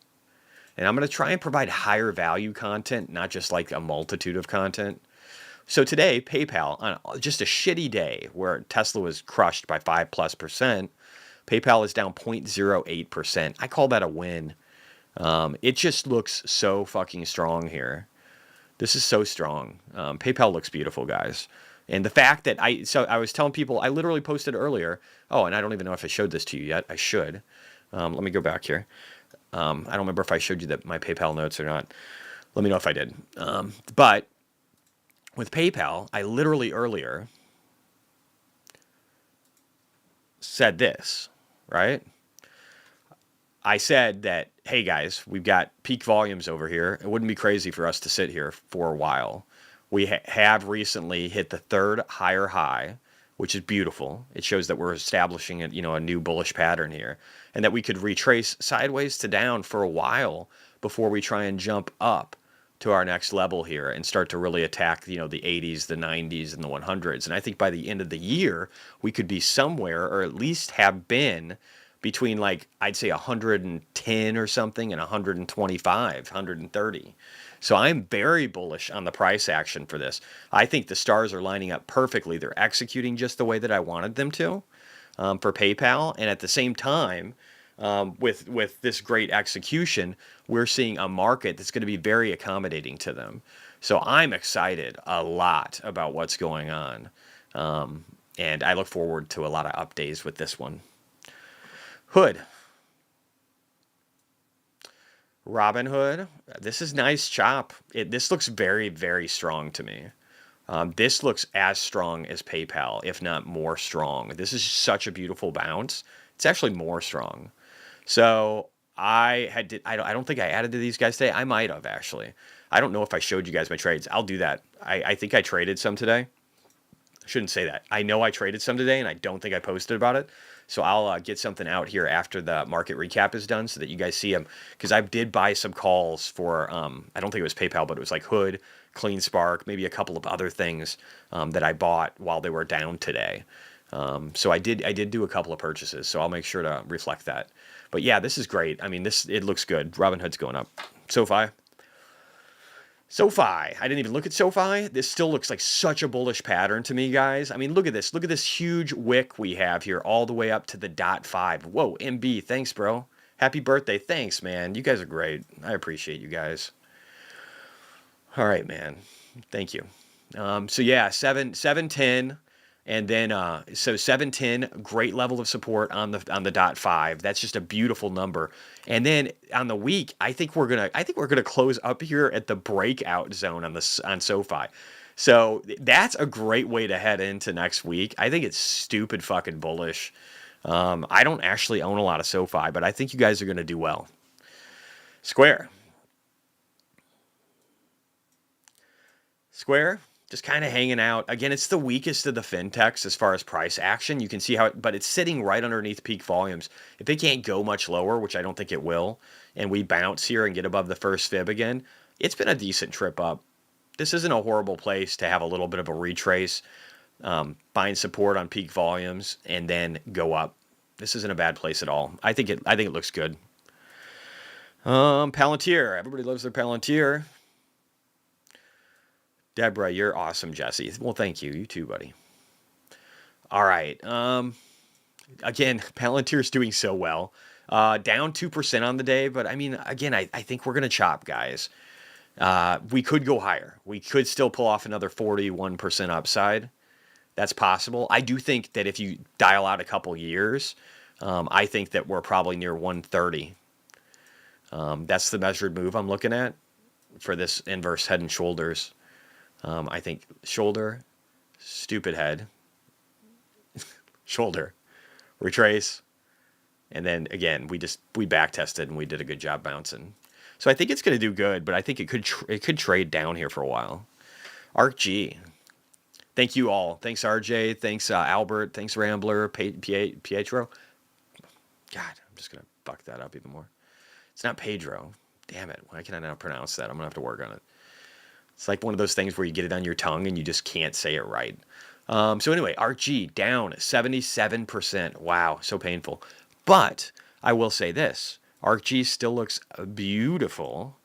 And I'm going to try and provide higher value content, not just like a multitude of content. So today, PayPal, on just a shitty day where Tesla was crushed by 5+%, PayPal is down 0.08%. I call that a win. It just looks so fucking strong here. This is so strong. PayPal looks beautiful, guys. And the fact that I was telling people, I literally posted earlier. Oh, and I don't even know if I showed this to you yet. I should. Let me go back here. I don't remember if I showed you my PayPal notes or not. Let me know if I did. But with PayPal, I literally earlier said this, right? I said that, hey guys, we've got peak volumes over here. It wouldn't be crazy for us to sit here for a while. We have recently hit the 3rd higher high, which is beautiful. It shows that we're establishing a new bullish pattern here, and that we could retrace sideways to down for a while before we try and jump up to our next level here and start to really attack, the 80s, the 90s, and the 100s. And I think by the end of the year, we could be somewhere, or at least have been, between like, I'd say 110 or something and 125, 130. So I'm very bullish on the price action for this. I think the stars are lining up perfectly. They're executing just the way that I wanted them to for PayPal. And at the same time, with this great execution, we're seeing a market that's going to be very accommodating to them. So I'm excited a lot about what's going on. And I look forward to a lot of updates with this one. Hood. Robinhood. This is nice chop. This looks very, very strong to me. This looks as strong as PayPal, if not more strong. This is such a beautiful bounce. It's actually more strong. So I don't think I added to these guys today. I might have, actually. I don't know if I showed you guys my trades. I'll do that. I think I traded some today. I shouldn't say that. I know I traded some today, and I don't think I posted about it. So I'll get something out here after the market recap is done so that you guys see them. Because I did buy some calls for, I don't think it was PayPal, but it was like Hood, Clean Spark, maybe a couple of other things that I bought while they were down today. So I did do a couple of purchases. So I'll make sure to reflect that. But yeah, this is great. I mean, it looks good. Robinhood's going up. SoFi. I didn't even look at SoFi. This still looks like such a bullish pattern to me, guys. I mean, look at this. Look at this huge wick we have here all the way up to the .5. Whoa, MB, thanks, bro. Happy birthday. Thanks, man. You guys are great. I appreciate you guys. All right, man. Thank you. So yeah, 710, and then so 710, great level of support on the dot five. That's just a beautiful number. And then on the week, I think we're gonna close up here at the breakout zone on SoFi. So that's a great way to head into next week. I think it's stupid fucking bullish. I don't actually own a lot of SoFi, but I think you guys are gonna do well. Square. Square, just kind of hanging out. Again, it's the weakest of the fintechs as far as price action. You can see how but it's sitting right underneath peak volumes. If it can't go much lower, which I don't think it will, and we bounce here and get above the first fib again, it's been a decent trip up. This isn't a horrible place to have a little bit of a retrace, find support on peak volumes, and then go up. This isn't a bad place at all. I think it looks good. Palantir. Everybody loves their Palantir. Deborah, you're awesome, Jesse. Well, thank you. You too, buddy. All right. Again, Palantir's doing so well. Down 2% on the day, but I mean, again, I think we're going to chop, guys. We could go higher. We could still pull off another 41% upside. That's possible. I do think that if you dial out a couple years, I think that we're probably near 130. That's the measured move I'm looking at for this inverse head and shoulders. I think shoulder, stupid head, shoulder, retrace, and then again we back tested and we did a good job bouncing. So I think it's going to do good, but I think it could trade down here for a while. ARCG, thank you all. Thanks RJ. Thanks Albert. Thanks Rambler. Pietro. God, I'm just gonna fuck that up even more. It's not Pedro. Damn it. Why can I not pronounce that? I'm gonna have to work on it. It's like one of those things where you get it on your tongue and you just can't say it right. So anyway, RG down 77%. Wow, so painful. But I will say this. ARCG still looks beautiful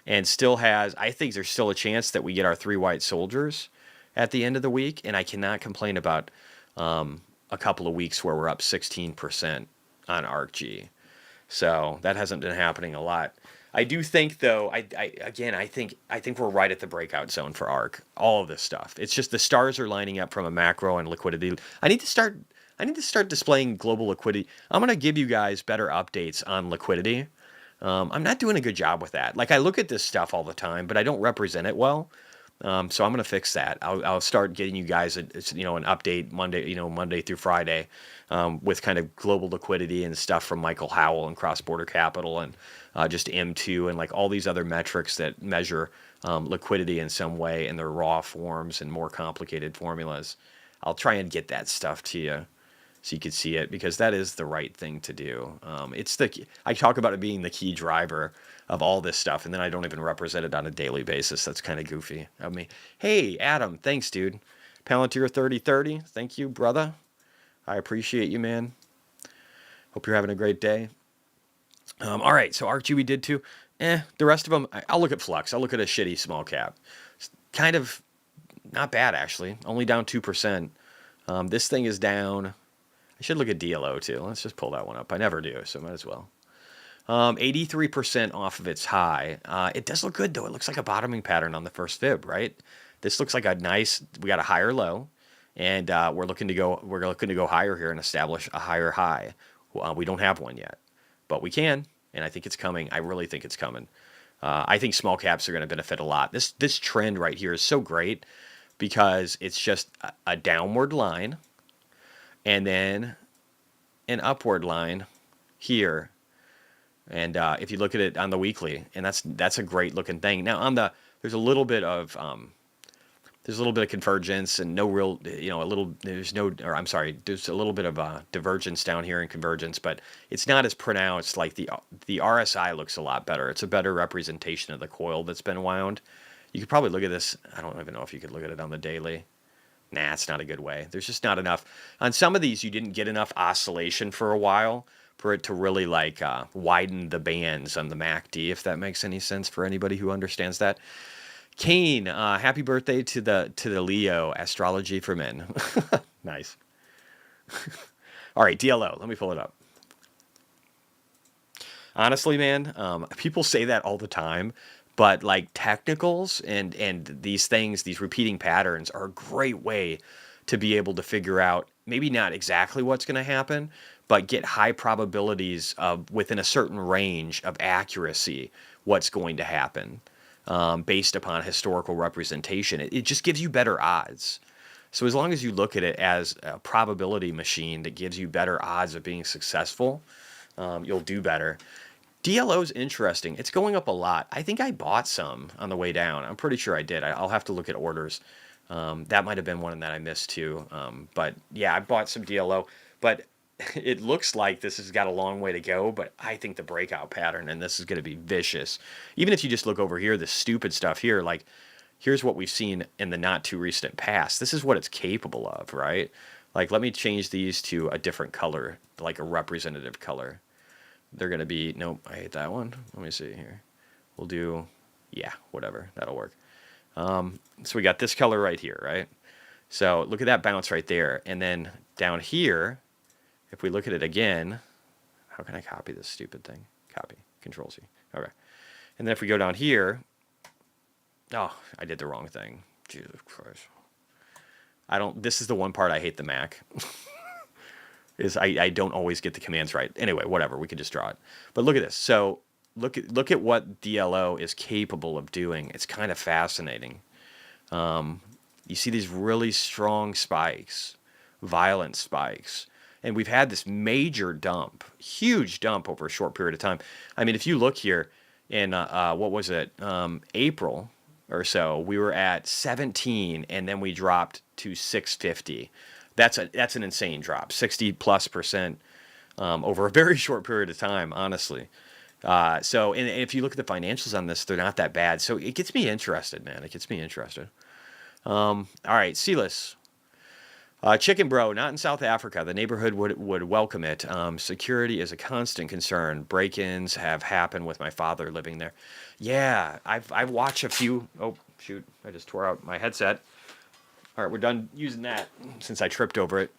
and still has, I think there's still a chance that we get our 3 white soldiers at the end of the week. And I cannot complain about a couple of weeks where we're up 16% on ARCG. So that hasn't been happening a lot. I do think though, I think we're right at the breakout zone for ARC. All of this stuff. It's just the stars are lining up from a macro and liquidity. I need to start displaying global liquidity. I'm gonna give you guys better updates on liquidity. I'm not doing a good job with that. Like I look at this stuff all the time, but I don't represent it well. So I'm gonna fix that. I'll start getting you guys an update Monday through Friday, with kind of global liquidity and stuff from Michael Howell and Cross Border Capital and just M2 and like all these other metrics that measure liquidity in some way in their raw forms and more complicated formulas. I'll try and get that stuff to you so you can see it because that is the right thing to do. I talk about it being the key driver of all this stuff, and then I don't even represent it on a daily basis. That's kind of goofy of me. Hey, Adam, thanks, dude. Palantir 3030, thank you, brother. I appreciate you, man. Hope you're having a great day. All right, so ARCG we did too. The rest of them, I'll look at Flux. I'll look at a shitty small cap. It's kind of not bad, actually. Only down 2%. This thing is down. I should look at DLO too. Let's just pull that one up. I never do, so might as well. 83% off of its high. It does look good though. It looks like a bottoming pattern on the first fib, right? This looks like we got a higher low, and we're looking to go higher here and establish a higher high. We don't have one yet, but we can, and I think it's coming. I really think it's coming. I think small caps are going to benefit a lot. This trend right here is so great because it's just a downward line and then an upward line here. And if you look at it on the weekly, and that's a great looking thing. Now there's a little bit of convergence and no real, there's a little bit of divergence down here in convergence, but it's not as pronounced. Like the RSI looks a lot better. It's a better representation of the coil that's been wound. You could probably look at this. I don't even know if you could look at it on the daily. Nah, it's not a good way. There's just not enough. On some of these, you didn't get enough oscillation for a while for it to really widen the bands on the MACD, if that makes any sense for anybody who understands that. Kane, happy birthday to the Leo astrology for men. Nice. All right, DLO. Let me pull it up. Honestly, man, people say that all the time, But like technicals and these things, these repeating patterns are a great way to be able to figure out maybe not exactly what's going to happen, but get high probabilities of within a certain range of accuracy what's going to happen based upon historical representation. It just gives you better odds. So as long as you look at it as a probability machine that gives you better odds of being successful, you'll do better. DLO is interesting. It's going up a lot. I think I bought some on the way down. I'm pretty sure I did. I'll have to look at orders. That might have been one that I missed too. But yeah, I bought some DLO. But it looks like this has got a long way to go. But I think the breakout pattern and this is going to be vicious. Even if you just look over here, the stupid stuff here, like here's what we've seen in the not too recent past. This is what it's capable of, right? Like let me change these to a different color, like a representative color. They're going to be, nope, I hate that one. Let me see here. We'll do, yeah, whatever. That'll work. So we got this color right here, right? So look at that bounce right there. And then down here, if we look at it again, how can I copy this stupid thing? Copy, Control C. Okay. And then if we go down here, oh, I did the wrong thing. Jesus Christ. This is the one part I hate the Mac. Is I don't always get the commands right. Anyway, whatever, we can just draw it. But look at this. So look at what DLO is capable of doing. It's kind of fascinating. You see these really strong spikes, violent spikes. And we've had this major dump, huge dump over a short period of time. I mean, if you look here in, what was it, April or so, we were at 17 and then we dropped to 650. That's an insane drop, 60+% over a very short period of time, honestly. So, and if you look at the financials on this, they're not that bad. So it gets me interested, man. It gets me interested. All right, Silas. Chicken Bro, not in South Africa. The neighborhood would welcome it. Security is a constant concern. Break-ins have happened with my father living there. Yeah, I've watched a few. Oh, shoot. I just tore out my headset. All right, we're done using that since I tripped over it.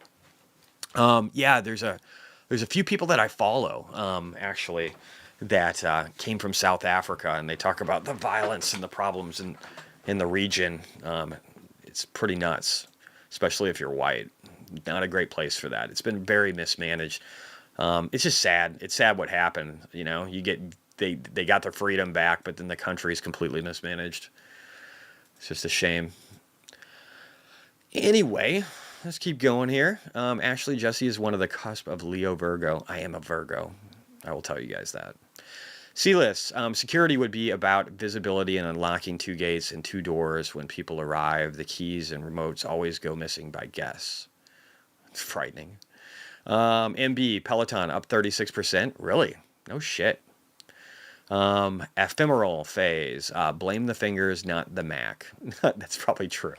Yeah, there's a few people that I follow, actually, that came from South Africa, and they talk about the violence and the problems in the region. It's pretty nuts, especially if you're white. Not a great place for that. It's been very mismanaged. It's just sad. It's sad what happened. You know, they got their freedom back, but then the country is completely mismanaged. It's just a shame. Anyway, let's keep going here. Ashley Jesse is one of the cusp of Leo Virgo. I am a Virgo. I will tell you guys that. Silas, security would be about visibility and unlocking 2 gates and 2 doors when people arrive. The keys and remotes always go missing by guess. It's frightening. MB, Peloton up 36%. Really? No shit. Ephemeral phase. Blame the fingers, not the Mac. That's probably true.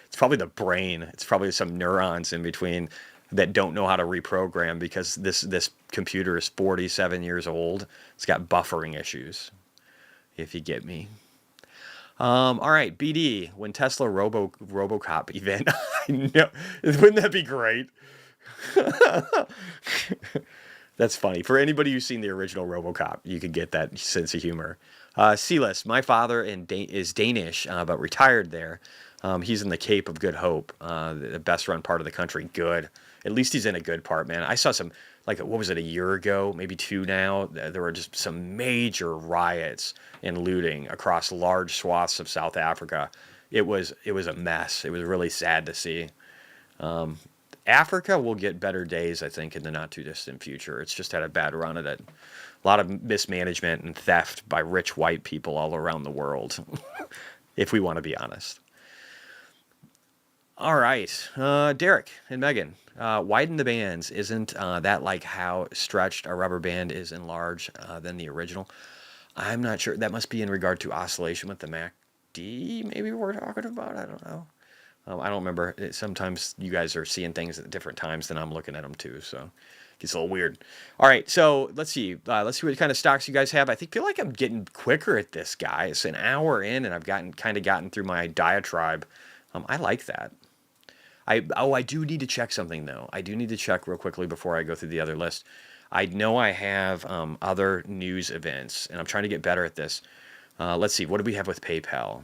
It's probably the brain. It's probably some neurons in between that don't know how to reprogram because this computer is 47 years old. It's got buffering issues, if you get me. All right, BD, when Tesla RoboCop event. I know. Wouldn't that be great? That's funny. For anybody who's seen the original RoboCop, you could get that sense of humor. Silas, my father is Danish, but retired there. He's in the Cape of Good Hope, the best run part of the country. Good. At least he's in a good part, man. I saw some, like, what was it, a year ago, maybe 2 now? There were just some major riots and looting across large swaths of South Africa. It was a mess. It was really sad to see. Africa will get better days, I think, in the not too distant future. It's just had a bad run of it. A lot of mismanagement and theft by rich white people all around the world, if we want to be honest. All right, Derek and Megan, widen the bands. Isn't that like how stretched a rubber band is enlarged than the original? I'm not sure. That must be in regard to oscillation with the MACD, maybe we're talking about. I don't know. I don't remember. Sometimes you guys are seeing things at different times than I'm looking at them too, so it gets a little weird. All right, so let's see. Let's see what kind of stocks you guys have. Feel like I'm getting quicker at this, guys. An hour in, and I've gotten through my diatribe. I like that. I do need to check something, though. I do need to check real quickly before I go through the other list. I know I have other news events, and I'm trying to get better at this. Let's see, what do we have with PayPal?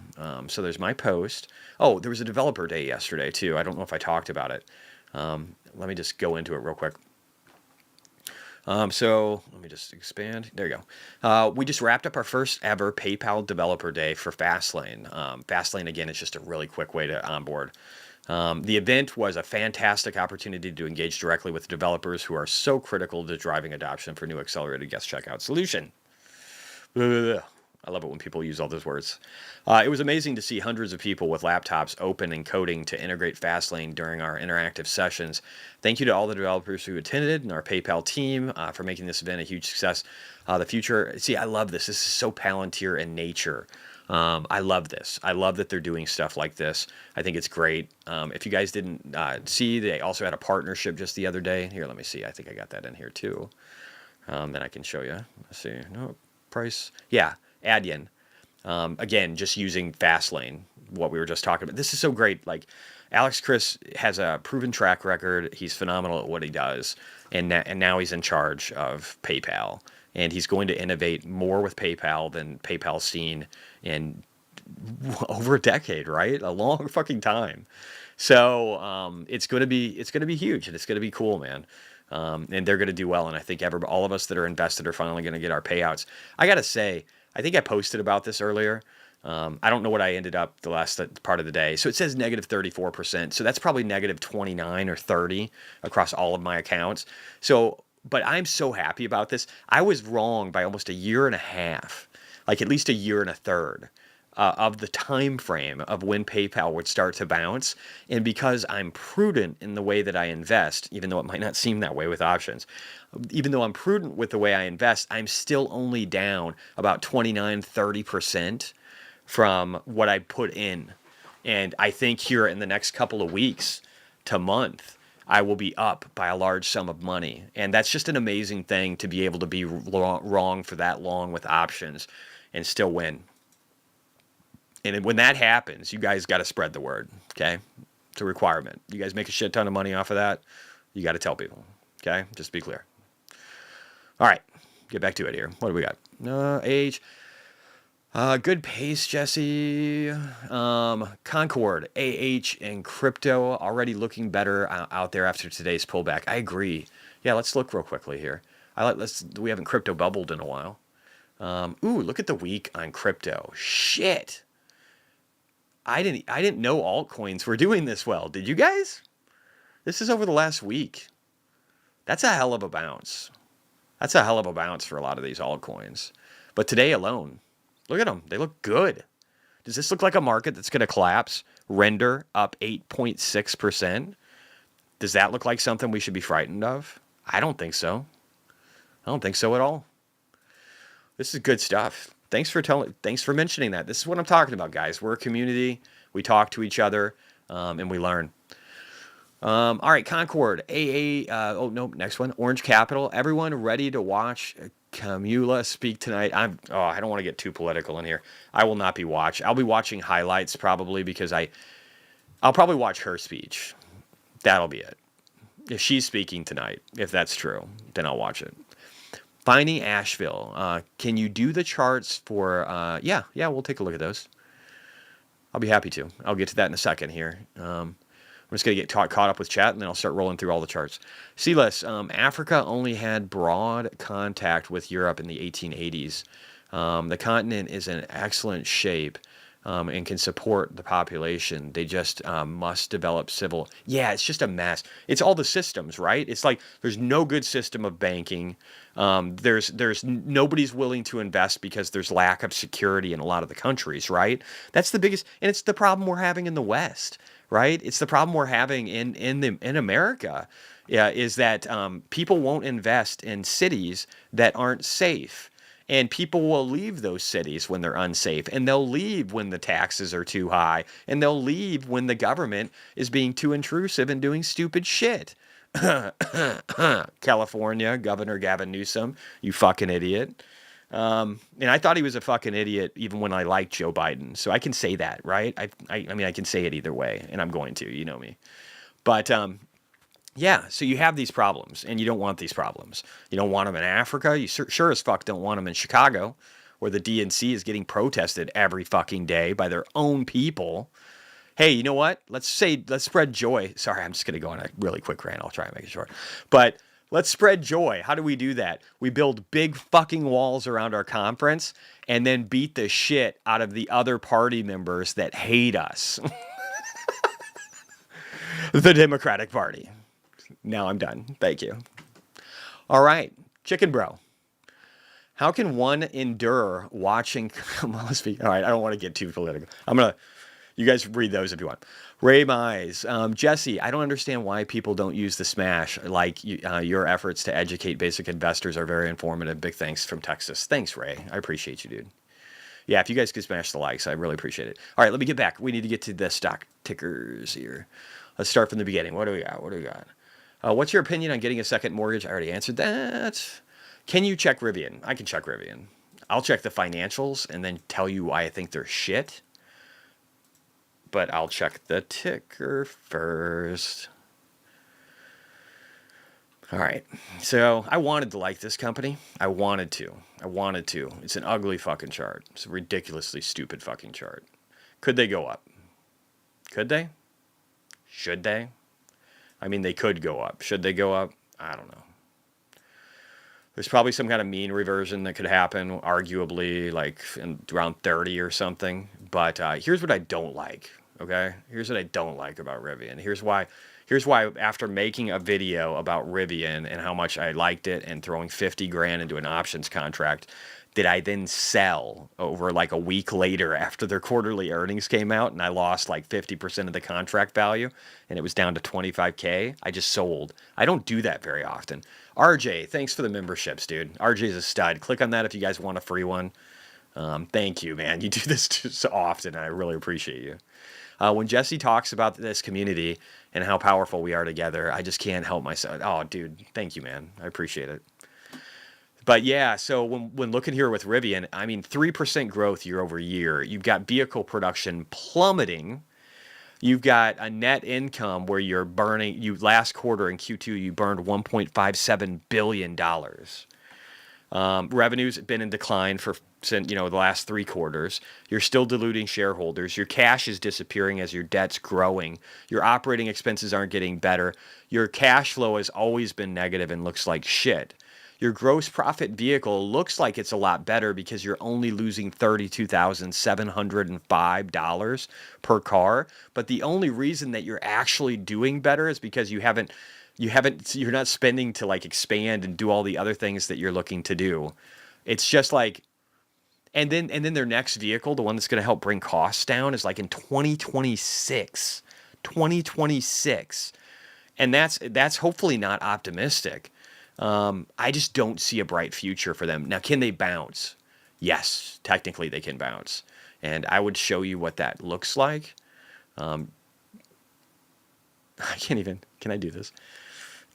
So there's my post. Oh, there was a developer day yesterday too. I don't know if I talked about it. Let me just go into it real quick. So let me just expand. There you go. We just wrapped up our first ever PayPal Developer Day for Fastlane. Fastlane, again, is just a really quick way to onboard. The event was a fantastic opportunity to engage directly with developers who are so critical to driving adoption for new accelerated guest checkout solution. Blah, blah, blah. I love it when people use all those words. It was amazing to see hundreds of people with laptops open and coding to integrate Fastlane during our interactive sessions. Thank you to all the developers who attended and our PayPal team for making this event a huge success. The future, see, I love this. This is so Palantir in nature. I love this. I love that they're doing stuff like this. I think it's great. If you guys didn't see, they also had a partnership just the other day. Here, let me see. I think I got that in here too. Then I can show you. Let's see. No price. Yeah. Adyen. Again, just using Fastlane, what we were just talking about. This is so great. Like, Alex Chris has a proven track record. He's phenomenal at what he does. And now he's in charge of PayPal. And he's going to innovate more with PayPal than PayPal's seen in over a decade, right? A long fucking time. So it's going to be huge, and it's going to be cool, man. And they're going to do well. And I think all of us that are invested are finally going to get our payouts. I got to say, I think I posted about this earlier. I don't know what I ended up the last part of the day. So it says negative 34%. So that's probably negative 29 or 30 across all of my accounts. So, but I'm so happy about this. I was wrong by almost a year and a half, like at least a year and a third. Of the time frame of when PayPal would start to bounce. And because I'm prudent in the way that I invest, even though it might not seem that way with options, even though I'm prudent with the way I invest, I'm still only down about 29-30% from what I put in. And I think here in the next couple of weeks to month, I will be up by a large sum of money. And that's just an amazing thing to be able to be wrong for that long with options and still win. And when that happens, you guys got to spread the word, okay? It's a requirement. You guys make a shit ton of money off of that, you got to tell people, okay? Just be clear. All right, get back to it here. What do we got? Age. Good pace, Jesse. Concord, AH, and crypto already looking better out there after today's pullback. I agree. Yeah, let's look real quickly here. We haven't crypto bubbled in a while. Ooh, look at the week on crypto. Shit. I didn't know altcoins were doing this well. Did you guys? This is over the last week. That's a hell of a bounce. That's a hell of a bounce for a lot of these altcoins. But today alone, look at them. They look good. Does this look like a market that's going to collapse? Render up 8.6%? Does that look like something we should be frightened of? I don't think so. I don't think so at all. This is good stuff. Thanks for mentioning that. This is what I'm talking about, guys. We're a community. We talk to each other, and we learn. All right, Concord, next one. Orange Capital. Everyone ready to watch Camula speak tonight? I don't want to get too political in here. I will not be watching. I'll be watching highlights probably because I'll probably watch her speech. That'll be it. If she's speaking tonight, if that's true, then I'll watch it. Finding Asheville. Can you do the charts for, yeah, we'll take a look at those. I'll be happy to. I'll get to that in a second here. I'm just going to get caught up with chat, and then I'll start rolling through all the charts. Silas, Africa only had broad contact with Europe in the 1880s. The continent is in excellent shape and can support the population. They just must develop civil. Yeah, it's just a mess. It's all the systems, right? It's like there's no good system of banking. There's nobody's willing to invest because there's lack of security in a lot of the countries, right? That's the biggest, and it's the problem we're having in the West, right? It's the problem we're having in America, is that people won't invest in cities that aren't safe. And people will leave those cities when they're unsafe, and they'll leave when the taxes are too high, and they'll leave when the government is being too intrusive and doing stupid shit. California, Governor Gavin Newsom, you fucking idiot. And I thought he was a fucking idiot even when I liked Joe Biden. So I can say that, right? I mean, I can say it either way, and I'm going to, you know me. But yeah, so you have these problems, and you don't want these problems. You don't want them in Africa. You sure as fuck don't want them in Chicago, where the DNC is getting protested every fucking day by their own people. Hey, you know what? Let's spread joy. Sorry, I'm just going to go on a really quick rant. I'll try and make it short. But let's spread joy. How do we do that? We build big fucking walls around our conference and then beat the shit out of the other party members that hate us. The Democratic Party. Now I'm done. Thank you. All right. Chicken Bro. How can one endure watching? All right. I don't want to get too political. You guys read those if you want. Ray Mize. Jesse, I don't understand why people don't use the smash. Like your efforts to educate basic investors are very informative. Big thanks from Texas. Thanks, Ray. I appreciate you, dude. Yeah, if you guys could smash the likes, I really appreciate it. All right, let me get back. We need to get to the stock tickers here. Let's start from the beginning. What do we got? What's your opinion on getting a second mortgage? I already answered that. Can you check Rivian? I can check Rivian. I'll check the financials and then tell you why I think they're shit. But I'll check the ticker first. All right. So I wanted to like this company. I wanted to. It's an ugly fucking chart. It's a ridiculously stupid fucking chart. Could they go up? Could they? Should they? I mean, they could go up. Should they go up? I don't know. There's probably some kind of mean reversion that could happen, arguably, like around 30 or something. But here's what I don't like, okay? Here's what I don't like about Rivian. Here's why after making a video about Rivian and how much I liked it and throwing 50 grand into an options contract, did I then sell over like a week later after their quarterly earnings came out and I lost like 50% of the contract value and it was down to 25K? I just sold. I don't do that very often. RJ, thanks for the memberships, dude. RJ's a stud. Click on that if you guys want a free one. Thank you, man. You do this so often, and I really appreciate you. When Jesse talks about this community and how powerful we are together, I just can't help myself. Oh, dude, thank you, man. I appreciate it. But yeah, so when looking here with Rivian, I mean, 3% growth year over year. You've got vehicle production plummeting. You've got a net income where you're burning, last quarter in Q2, you burned $1.57 billion. Revenues have been in decline for the last 3 quarters. You're still diluting shareholders. Your cash is disappearing as your debt's growing. Your operating expenses aren't getting better. Your cash flow has always been negative and looks like shit. Your gross profit vehicle looks like it's a lot better because you're only losing $32,705 per car. But the only reason that you're actually doing better is because you're not spending to like expand and do all the other things that you're looking to do. It's just like, and then their next vehicle, the one that's going to help bring costs down, is like in 2026. And that's hopefully not optimistic. I just don't see a bright future for them. Now, can they bounce? Yes, technically they can bounce. And I would show you what that looks like. I can't even, can I do this?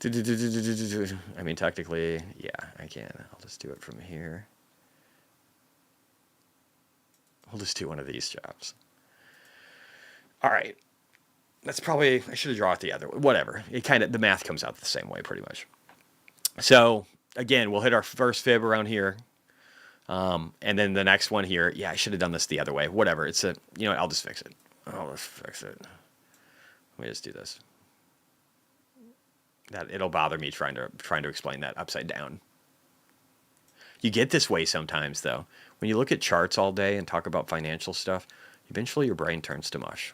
I mean, technically, yeah, I can. I'll just do it from here. I'll just do one of these jobs. All right. That's probably, I should have drawn it the other way. Whatever. The math comes out the same way pretty much. So, again, we'll hit our first fib around here. And then the next one here, yeah, I should have done this the other way. Whatever. I'll just fix it. Let me just do this. It'll bother me trying to explain that upside down. You get this way sometimes, though. When you look at charts all day and talk about financial stuff, eventually your brain turns to mush.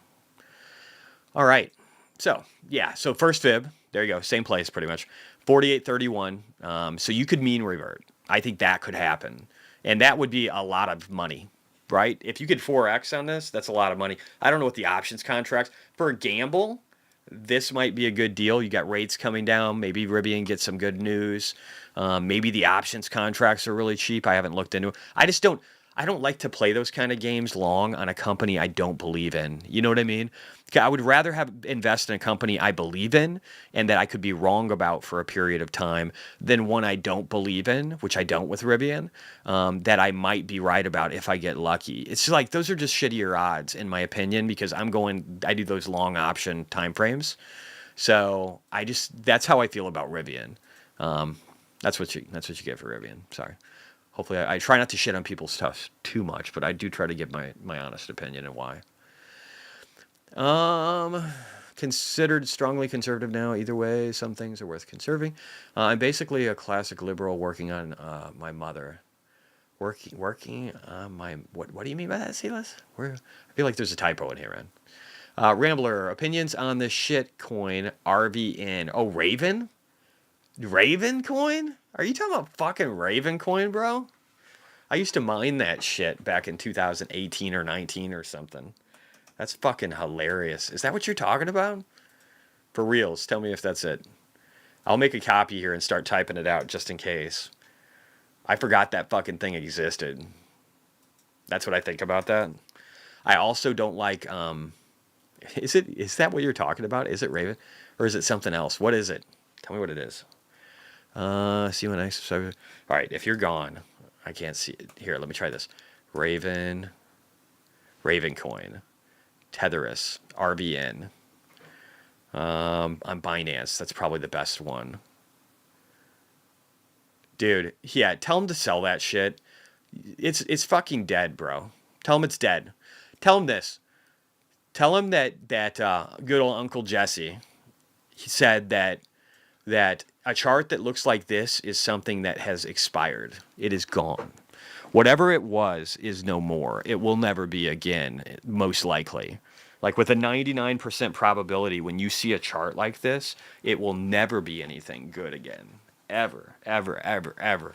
All right. So, yeah. So first fib, there you go. Same place pretty much. 48.31. So you could mean revert. I think that could happen. And that would be a lot of money, right? If you could 4X on this, that's a lot of money. I don't know what the options contracts. For a gamble, this might be a good deal. You got rates coming down. Maybe Rivian gets some good news. Maybe the options contracts are really cheap. I haven't looked into it. I don't like to play those kind of games long on a company I don't believe in. You know what I mean? I would rather invest in a company I believe in and that I could be wrong about for a period of time than one I don't believe in, which I don't with Rivian, that I might be right about if I get lucky. It's like those are just shittier odds in my opinion because I do those long option timeframes. So that's how I feel about Rivian. That's what you get for Rivian. Sorry. hopefully I try not to shit on people's stuff too much, but I do try to give my honest opinion and why. Considered strongly conservative now. Either way, some things are worth conserving. I'm basically a classic liberal working on my mother. Working on my... What do you mean by that, Silas? I feel like there's a typo in here, man. Rambler, opinions on the shit coin RVN. Oh, Raven? Raven coin? Are you talking about fucking Raven coin, bro? I used to mine that shit back in 2018 or 19 or something. That's fucking hilarious. Is that what you're talking about? For reals, tell me if that's it. I'll make a copy here and start typing it out just in case. I forgot that fucking thing existed. That's what I think about that. I also don't like, is that what you're talking about? Is it Raven? Or is it something else? What is it? Tell me what it is. See when I subscribe. All right, if you're gone, I can't see it. Here, let me try this. Raven coin. Tetherus, RVN. On Binance, that's probably the best one. Dude, yeah, tell him to sell that shit. It's fucking dead, bro. Tell him it's dead. Tell him this. Tell him that good old Uncle Jesse, he said that a chart that looks like this is something that has expired. It is gone. Whatever it was is no more. It will never be again, most likely. Like with a 99% probability, when you see a chart like this, it will never be anything good again. Ever, ever, ever, ever.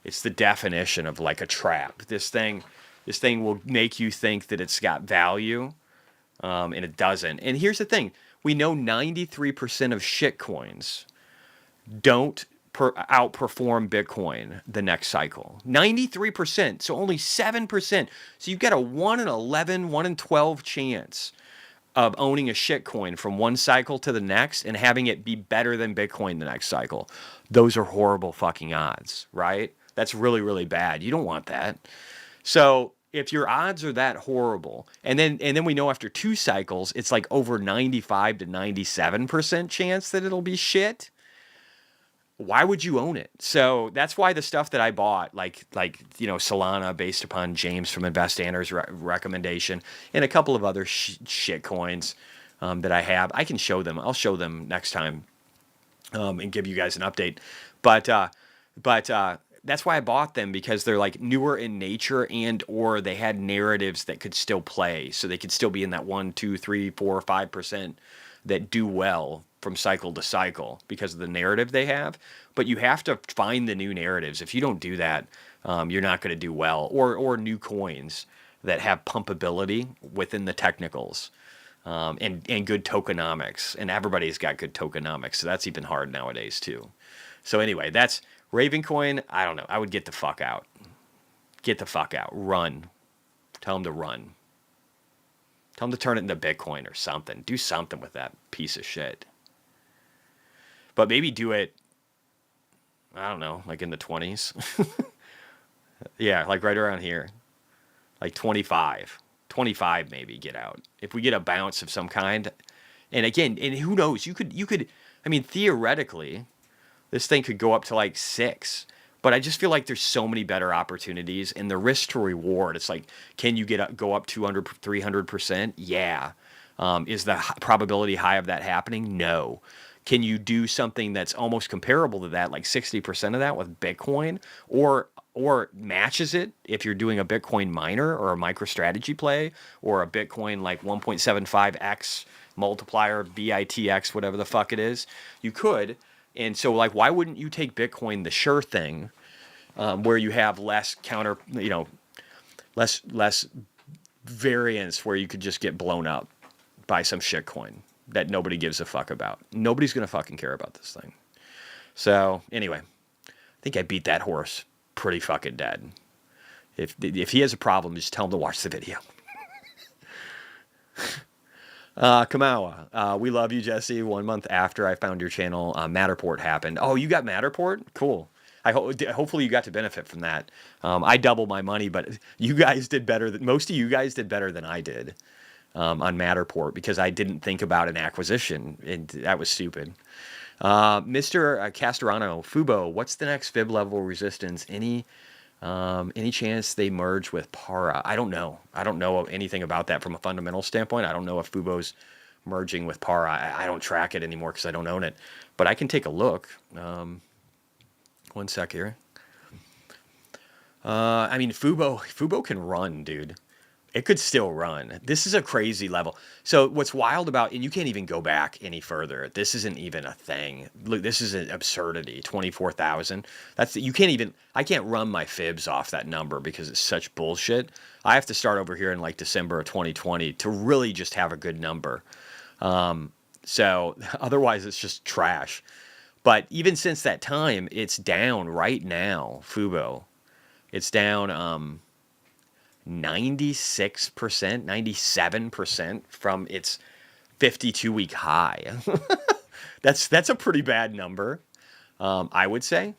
It's the definition of like a trap. This thing will make you think that it's got value, and it doesn't. And here's the thing. We know 93% of shit coins don't outperform Bitcoin the next cycle. 93%, so only 7%. So you've got a 1 in 11, 1 in 12 chance of owning a shitcoin from one cycle to the next and having it be better than Bitcoin the next cycle. Those are horrible fucking odds, right? That's really, really bad. You don't want that. So if your odds are that horrible, and then we know after 2 cycles, it's like over 95 to 97% chance that it'll be shit. Why would you own it? So that's why the stuff that I bought, like Solana, based upon James from Invest Anna's recommendation, and a couple of other shit coins that I have, I can show them. I'll show them next time and give you guys an update. But that's why I bought them, because they're like newer in nature, and or they had narratives that could still play, so they could still be in that 1, 2, 3, 4, 5% that do well from cycle to cycle because of the narrative they have. But you have to find the new narratives. If you don't do that, you're not going to do well. Or new coins that have pumpability within the technicals, and good tokenomics. And everybody's got good tokenomics, so that's even hard nowadays too. So anyway, that's Ravencoin. I don't know. I would get the fuck out. Get the fuck out. Run. Tell them to run. Tell them to turn it into Bitcoin or something. Do something with that piece of shit. But maybe do it, I don't know, like in the 20s. Yeah, like right around here. Like 25. 25 maybe, get out. If we get a bounce of some kind. And again, and who knows, you could, I mean, theoretically, this thing could go up to like 6. But I just feel like there's so many better opportunities, and the risk to reward, it's like, can you go up 200, 300%? Yeah. Is the probability high of that happening? No. Can you do something that's almost comparable to that, like 60% of that with Bitcoin, or matches it if you're doing a Bitcoin miner or a MicroStrategy play, or a Bitcoin like 1.75x multiplier, BITX, whatever the fuck it is? You could. And so, like, why wouldn't you take Bitcoin, the sure thing, where you have less less variance, where you could just get blown up by some shitcoin that nobody gives a fuck about? Nobody's gonna fucking care about this thing. So anyway, I think I beat that horse pretty fucking dead. If he has a problem, just tell him to watch the video. Kamawa, we love you, Jesse. 1 month after I found your channel, Matterport happened. Oh, you got Matterport? Cool. Hopefully you got to benefit from that. I doubled my money, but you guys did better. Most of you guys did better than I did on Matterport, because I didn't think about an acquisition, and that was stupid. Mr. Castellano, Fubo, what's the next fib level resistance? Any Any chance they merge with Para? I don't know. I don't know anything about that from a fundamental standpoint. I don't know if Fubo's merging with Para. I don't track it anymore because I don't own it. But I can take a look. One sec here. I mean, Fubo can run, dude. It could still run. This is a crazy level. So what's wild about, and you can't even go back any further. This isn't even a thing. Look, this is an absurdity. 24,000. You can't even. I can't run my fibs off that number because it's such bullshit. I have to start over here in like December of 2020 to really just have a good number. So otherwise, it's just trash. But even since that time, it's down right now. Fubo, it's down. 96%, 97% from its 52-week high. That's a pretty bad number, I would say.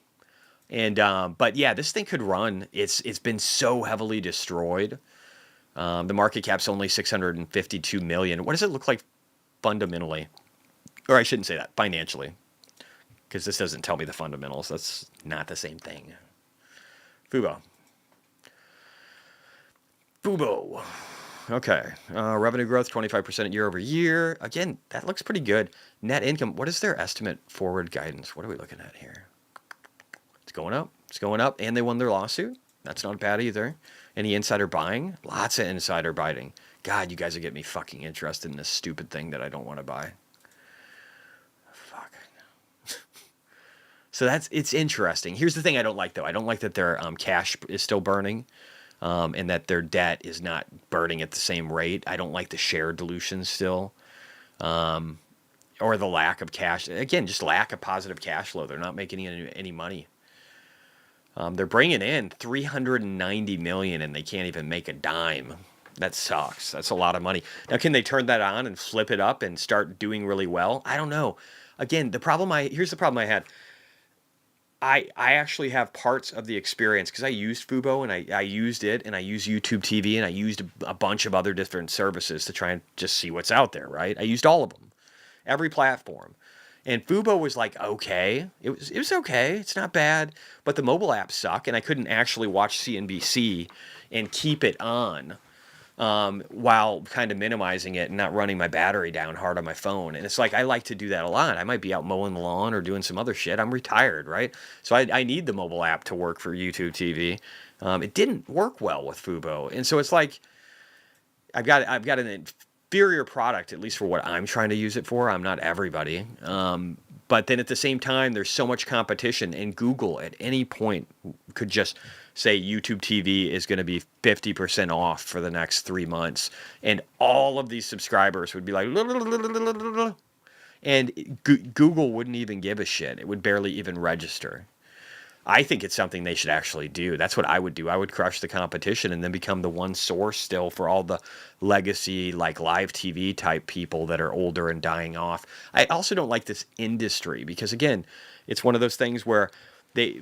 And but yeah, this thing could run. It's been so heavily destroyed. The market cap's only 652 million. What does it look like fundamentally? Or I shouldn't say that, financially, because this doesn't tell me the fundamentals. That's not the same thing. Fubo. Okay. Revenue growth, 25% year over year. Again, that looks pretty good. Net income, what is their estimate forward guidance? What are we looking at here? It's going up. It's going up. And they won their lawsuit. That's not bad either. Any insider buying? Lots of insider buying. God, you guys are getting me fucking interested in this stupid thing that I don't want to buy. Fuck. So it's interesting. Here's the thing I don't like, though. I don't like that their cash is still burning. And that their debt is not burning at the same rate. I don't like the share dilution still, or the lack of cash. Again, just lack of positive cash flow. They're not making any money. They're bringing in $390 million, and they can't even make a dime. That sucks. That's a lot of money. Now, can they turn that on and flip it up and start doing really well? I don't know. Again, here's the problem I had. I actually have parts of the experience because I used Fubo and I used it and I used YouTube TV and I used a bunch of other different services to try and just see what's out there, right? I used all of them, every platform. And Fubo was like, okay. It was okay. It's not bad. But the mobile apps suck and I couldn't actually watch CNBC and keep it on while kind of minimizing it and not running my battery down hard on my phone. And it's like, I like to do that a lot. I might be out mowing the lawn or doing some other shit. I'm retired, right? So I need the mobile app to work for YouTube TV. It didn't work well with Fubo. And so it's like, I've got an inferior product, at least for what I'm trying to use it for. I'm not everybody. But then at the same time, there's so much competition, and Google at any point could just say YouTube TV is going to be 50% off for the next 3 months. And all of these subscribers would be like, and Google wouldn't even give a shit. It would barely even register. I think it's something they should actually do. That's what I would do. I would crush the competition and then become the one source still for all the legacy, like live TV type people that are older and dying off. I also don't like this industry because, again, it's one of those things where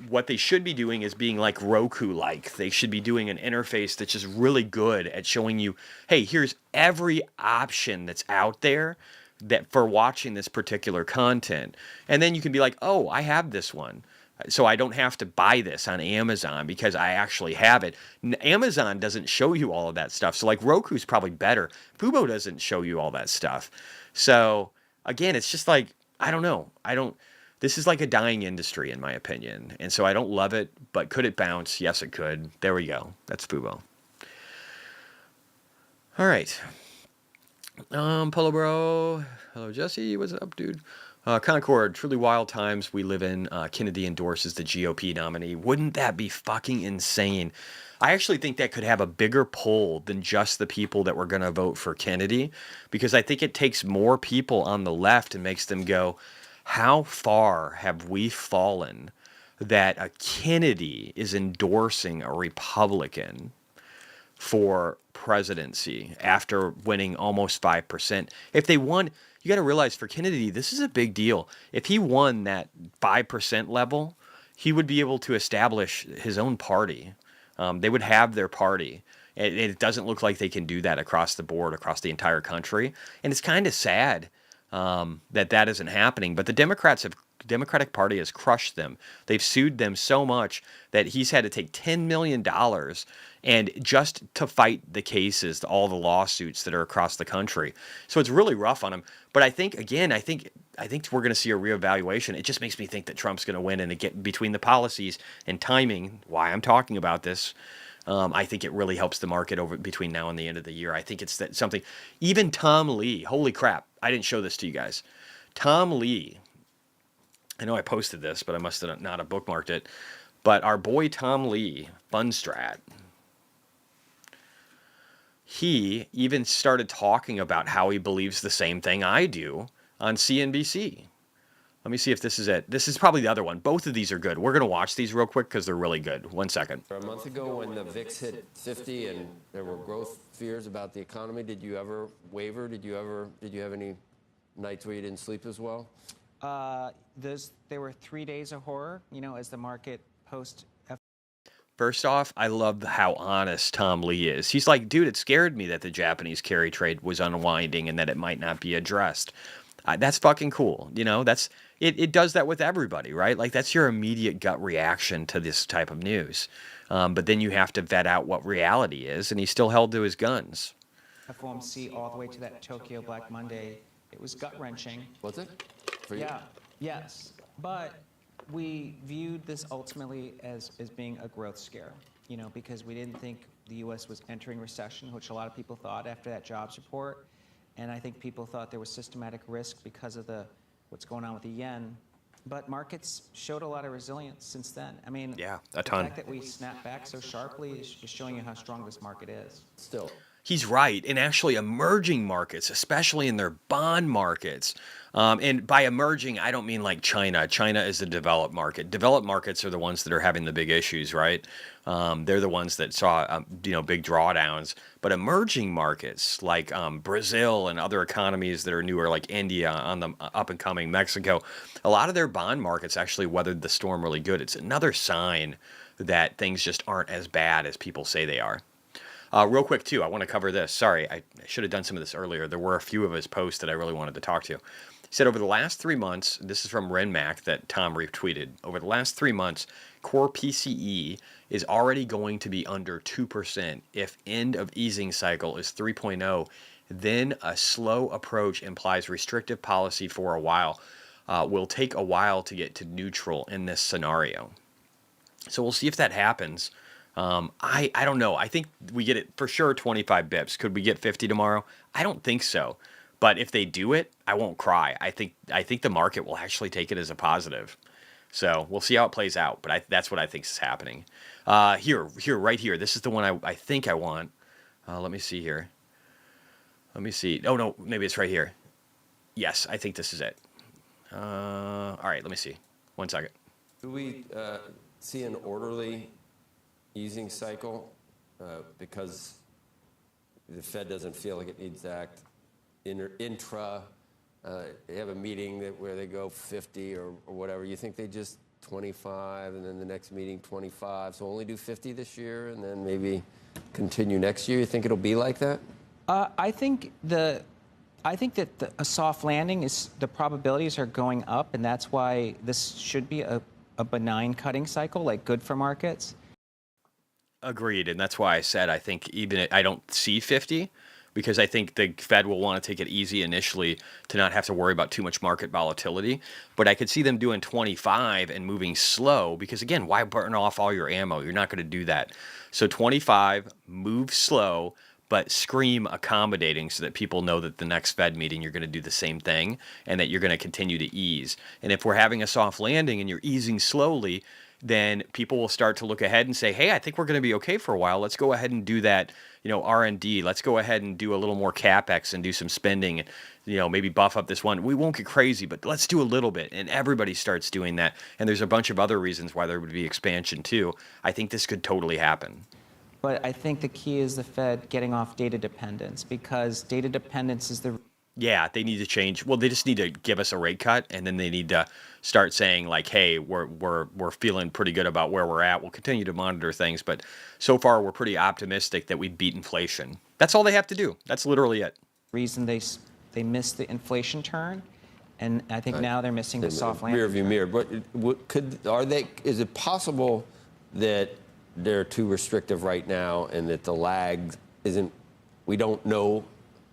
what they should be doing is being like Roku-like. They should be doing an interface that's just really good at showing you, hey, here's every option that's out there that for watching this particular content. And then you can be like, oh, I have this one. So I don't have to buy this on Amazon because I actually have it. Amazon doesn't show you all of that stuff. So like Roku's probably better. Fubo doesn't show you all that stuff. So again, it's just like, I don't know. This is like a dying industry in my opinion. And so I don't love it, but could it bounce? Yes, it could. There we go. That's Fubo. All right. Polo Bro. Hello, Jesse. What's up, dude? Concord, truly wild times we live in. Kennedy endorses the GOP nominee. Wouldn't that be fucking insane? I actually think that could have a bigger pull than just the people that were going to vote for Kennedy, because I think it takes more people on the left and makes them go, how far have we fallen that a Kennedy is endorsing a Republican for presidency after winning almost 5%? If they won, you got to realize for Kennedy, this is a big deal. If he won that 5% level, he would be able to establish his own party. They would have their party. It doesn't look like they can do that across the board, across the entire country. And it's kind of sad that isn't happening. But the Democrats have Democratic Party has crushed them. They've sued them so much that he's had to take $10 million and just to fight the cases, all the lawsuits that are across the country. So it's really rough on him. But I think, again, I think we're going to see a reevaluation. It just makes me think that Trump's going to win, and again, between the policies and timing, why I'm talking about this, I think it really helps the market over between now and the end of the year. I think it's that something. Even Tom Lee, holy crap, I didn't show this to you guys. Tom Lee, I know I posted this, but I must have not have bookmarked it. But our boy Tom Lee, Fundstrat, he even started talking about how he believes the same thing I do on CNBC. Let me see if this is it. This is probably the other one. Both of these are good. We're going to watch these real quick because they're really good. 1 second. A month ago when the VIX hit 50 and there were growth fears about the economy, did you ever waver? Did you have any nights where you didn't sleep as well? There were 3 days of horror, as the market post. First off, I love how honest Tom Lee is. He's like, dude, it scared me that the Japanese carry trade was unwinding and that it might not be addressed. That's fucking cool. It does that with everybody, right? Like, that's your immediate gut reaction to this type of news. But then you have to vet out what reality is, and he still held to his guns. FOMC all the way to that Tokyo Black Monday. It was gut-wrenching. Was it? For you? Yeah, yes. But we viewed this ultimately as being a growth scare, because we didn't think the U.S. was entering recession, which a lot of people thought after that jobs report. And I think people thought there was systematic risk because of what's going on with the yen. But markets showed a lot of resilience since then. I mean, yeah, a ton. The fact that we snapped back so sharply is showing you how strong this market is. Still. He's right. And actually emerging markets, especially in their bond markets. And by emerging, I don't mean like China. China is a developed market. Developed markets are the ones that are having the big issues, right? They're the ones that saw, big drawdowns. But emerging markets like Brazil and other economies that are newer, like India, on the up and coming Mexico, a lot of their bond markets actually weathered the storm really good. It's another sign that things just aren't as bad as people say they are. Real quick, too, I want to cover this. Sorry, I should have done some of this earlier. There were a few of his posts that I really wanted to talk to. He said over the last 3 months, this is from RenMac that Tom retweeted, over the last 3 months, core PCE is already going to be under 2%. If end of easing cycle is 3.0, then a slow approach implies restrictive policy for a while. Will take a while to get to neutral in this scenario. So we'll see if that happens. I don't know. I think we get it for sure 25 bips. Could we get 50 tomorrow? I don't think so. But if they do it, I won't cry. I think the market will actually take it as a positive. So we'll see how it plays out. But that's what I think is happening. Right here. This is the one I think I want. Let me see here. Let me see. Oh, no, maybe it's right here. Yes, I think this is it. All right, let me see. 1 second. Do we see an orderly easing cycle because the Fed doesn't feel like it needs to act intra? They have a meeting where they go 50 or whatever. You think they just 25 and then the next meeting 25? So only do 50 this year and then maybe continue next year? You think it'll be like that? I think that a soft landing the probabilities are going up, and that's why this should be a benign cutting cycle, like good for markets. Agreed, and that's why I said I think I don't see 50 because I think the Fed will want to take it easy initially to not have to worry about too much market volatility. But I could see them doing 25 and moving slow because, again, why burn off all your ammo? You're not going to do that. So 25, move slow, but scream accommodating so that people know that the next Fed meeting you're going to do the same thing and that you're going to continue to ease. And if we're having a soft landing and you're easing slowly, then people will start to look ahead and say, hey, I think we're going to be okay for a while. Let's go ahead and do that, R&D. Let's go ahead and do a little more CapEx and do some spending and, maybe buff up this one. We won't get crazy, but let's do a little bit. And everybody starts doing that. And there's a bunch of other reasons why there would be expansion too. I think this could totally happen. But I think the key is the Fed getting off data dependence, because data dependence is the... Yeah, they need to change. Well, they just need to give us a rate cut, and then they need to start saying like, "Hey, we're feeling pretty good about where we're at. We'll continue to monitor things, but so far we're pretty optimistic that we beat inflation." That's all they have to do. That's literally it. Reason they missed the inflation turn, And I think now they're missing the soft landing. Rear view mirror. But is it possible that they're too restrictive right now and that the lag isn't, we don't know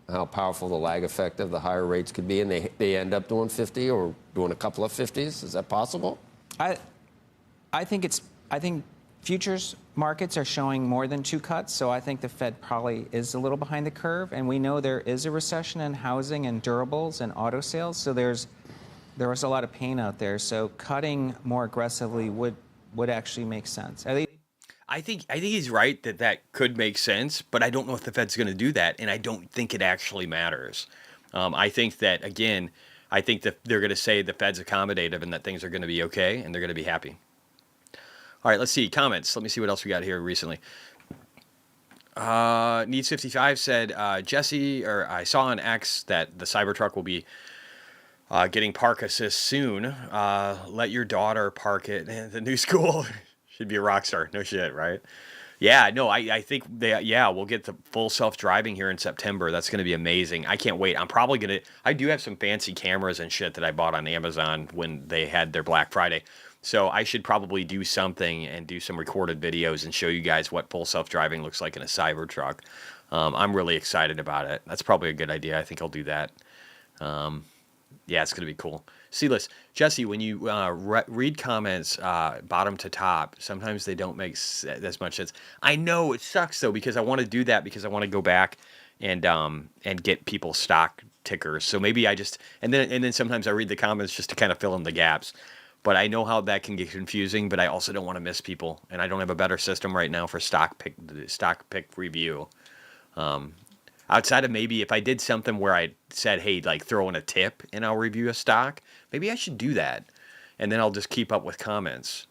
how powerful the lag effect of the higher rates could be, and they end up doing 50 or doing a couple of 50s? Is that possible? I think futures markets are showing more than 2 cuts, so I think the Fed probably is a little behind the curve, and we know there is a recession in housing and durables and auto sales, so there was a lot of pain out there. So cutting more aggressively would actually make sense. I think he's right that could make sense, but I don't know if the Fed's going to do that, and I don't think it actually matters. I think that, again, I think that they're going to say the Fed's accommodative and that things are going to be okay, and they're going to be happy. All right, let's see. Comments. Let me see what else we got here recently. Needs55 said, Jesse, or I saw on X that the Cybertruck will be getting park assist soon. Let your daughter park it. The new school should be a rock star. No shit, right? Yeah, no, I think we'll get the full self-driving here in September. That's going to be amazing. I can't wait. I do have some fancy cameras and shit that I bought on Amazon when they had their Black Friday. So I should probably do something and do some recorded videos and show you guys what full self-driving looks like in a Cybertruck. I'm really excited about it. That's probably a good idea. I think I'll do that. Yeah, it's going to be cool. See, listen, Jesse, when you read comments bottom to top, sometimes they don't make as much sense. I know it sucks, though, because I want to do that because I want to go back and get people's stock tickers. So maybe I just and then sometimes I read the comments just to kind of fill in the gaps. But I know how that can get confusing, but I also don't want to miss people, and I don't have a better system right now for stock pick review. Outside of maybe if I did something where I said, hey, like throw in a tip and I'll review a stock, maybe I should do that. And then I'll just keep up with comments.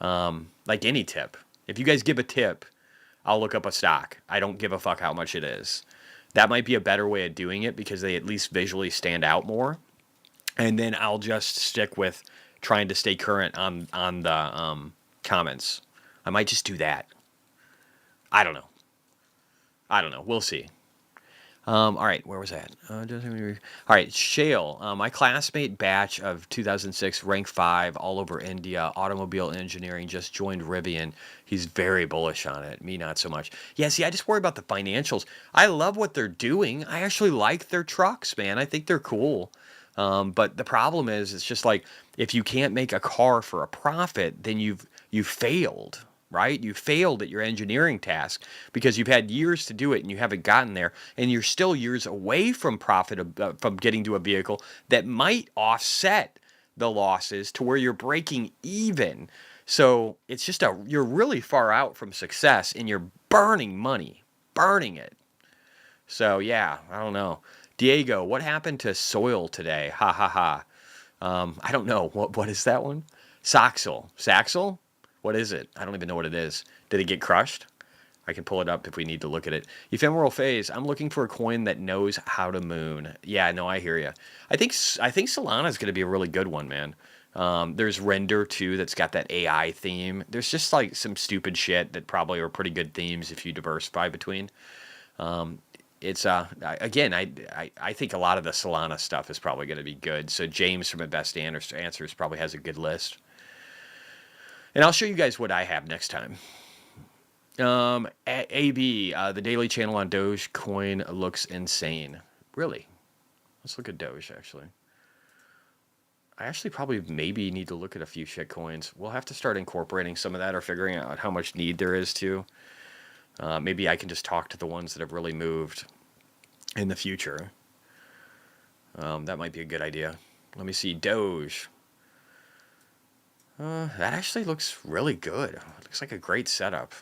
Like any tip. If you guys give a tip, I'll look up a stock. I don't give a fuck how much it is. That might be a better way of doing it because they at least visually stand out more. And then I'll just stick with trying to stay current on the comments. I might just do that. I don't know. We'll see. All right, where was that? All right, Shale. My classmate batch of 2006, rank 5, all over India, automobile engineering, just joined Rivian. He's very bullish on it. Me, not so much. Yeah, see, I just worry about the financials. I love what they're doing. I actually like their trucks, man. I think they're cool. But the problem is, it's just like, if you can't make a car for a profit, then you've failed. Right? You failed at your engineering task because you've had years to do it and you haven't gotten there, and you're still years away from profit from getting to a vehicle that might offset the losses to where you're breaking even. So it's just you're really far out from success and you're burning money, burning it. So yeah, I don't know. Diego, what happened to soil today? Ha ha ha. I don't know. What is that one? Saxel? What is it? I don't even know what it is. Did it get crushed? I can pull it up if we need to look at it. Ephemeral phase. I'm looking for a coin that knows how to moon. Yeah, no, I hear you. I think Solana is going to be a really good one, man. There's Render too that's got that AI theme. There's just like some stupid shit that probably are pretty good themes if you diversify between. It's again, I think a lot of the Solana stuff is probably going to be good. So James from Best Answers probably has a good list. And I'll show you guys what I have next time. AB, the daily channel on Dogecoin looks insane. Really? Let's look at Doge, actually. I actually probably maybe need to look at a few shit coins. We'll have to start incorporating some of that or figuring out how much need there is to. Maybe I can just talk to the ones that have really moved in the future. That might be a good idea. Let me see. Doge. That actually looks really good. It looks like a great setup.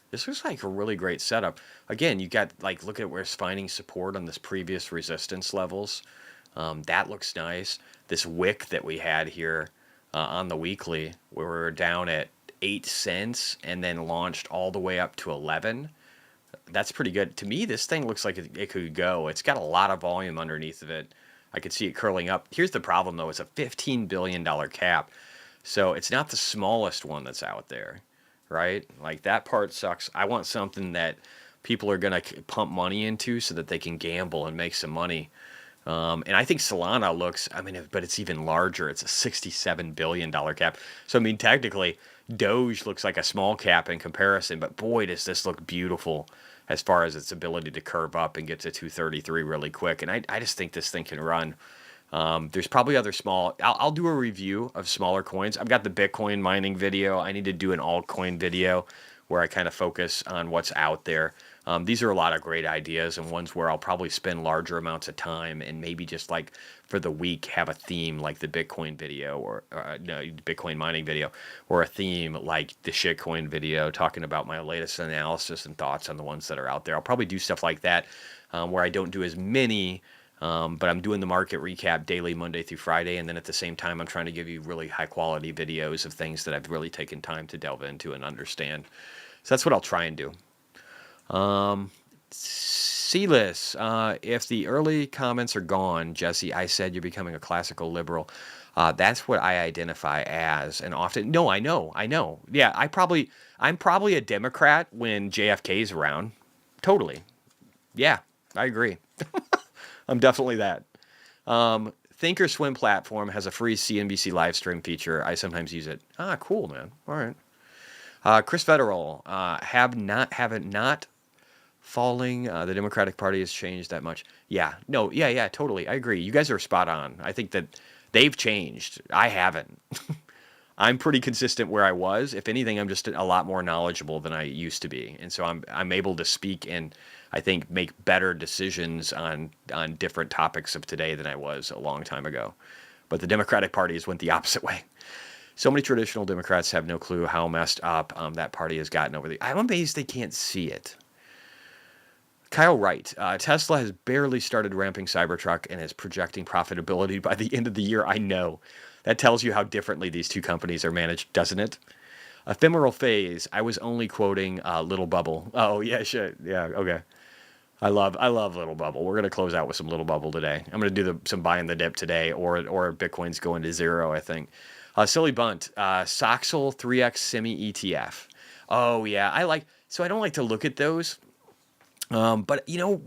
This looks like a really great setup. Again, you got, like, look at where it's finding support on this previous resistance levels. That looks nice. This wick that we had here on the weekly, where we were down at 8 cents and then launched all the way up to 11. That's pretty good. To me, this thing looks like it could go. It's got a lot of volume underneath of it. I could see it curling up. Here's the problem, though. It's a $15 billion cap. So it's not the smallest one that's out there, right? Like, that part sucks. I want something that people are going to pump money into so that they can gamble and make some money. And I think Solana looks, I mean, but it's even larger. It's a $67 billion cap. So, I mean, technically, Doge looks like a small cap in comparison, but boy, does this look beautiful as far as its ability to curve up and get to 233 really quick. And I just think this thing can run. There's probably other small, I'll do a review of smaller coins. I've got the Bitcoin mining video. I need to do an altcoin video where I kind of focus on what's out there. These are a lot of great ideas and ones where I'll probably spend larger amounts of time and maybe just like for the week have a theme like the Bitcoin video or no, Bitcoin mining video, or a theme like the shitcoin video talking about my latest analysis and thoughts on the ones that are out there. I'll probably do stuff like that where I don't do as many, but I'm doing the market recap daily, Monday through Friday. And then at the same time, I'm trying to give you really high quality videos of things that I've really taken time to delve into and understand. So that's what I'll try and do. Sealess, if the early comments are gone, Jesse, I said you're becoming a classical liberal. That's what I identify as, and often. No, I know. Yeah, I'm probably a Democrat when JFK's around. Totally. Yeah, I agree. I'm definitely that. Thinkorswim platform has a free CNBC live stream feature. I sometimes use it. Ah, cool, man. All right. Chris Federal, have it not falling. The Democratic Party has changed that much. Yeah, no, yeah, totally. I agree. You guys are spot on. I think that they've changed. I haven't. I'm pretty consistent where I was. If anything, I'm just a lot more knowledgeable than I used to be, and so I'm able to speak and I think make better decisions on different topics of today than I was a long time ago. But the Democratic Party has went the opposite way. So many traditional Democrats have no clue how messed up that party has gotten over the. I'm amazed they can't see it. Kyle Wright, Tesla has barely started ramping Cybertruck and is projecting profitability by the end of the year. I know. That tells you how differently these two companies are managed, doesn't it? Ephemeral Phase, I was only quoting Little Bubble. Oh, yeah, shit. Yeah, okay. I love Little Bubble. We're going to close out with some Little Bubble today. I'm going to do some buying the dip today, or Bitcoin's going to zero, I think. Silly Bunt, Soxel 3X Semi ETF. Oh, yeah. So I don't like to look at those. But, no,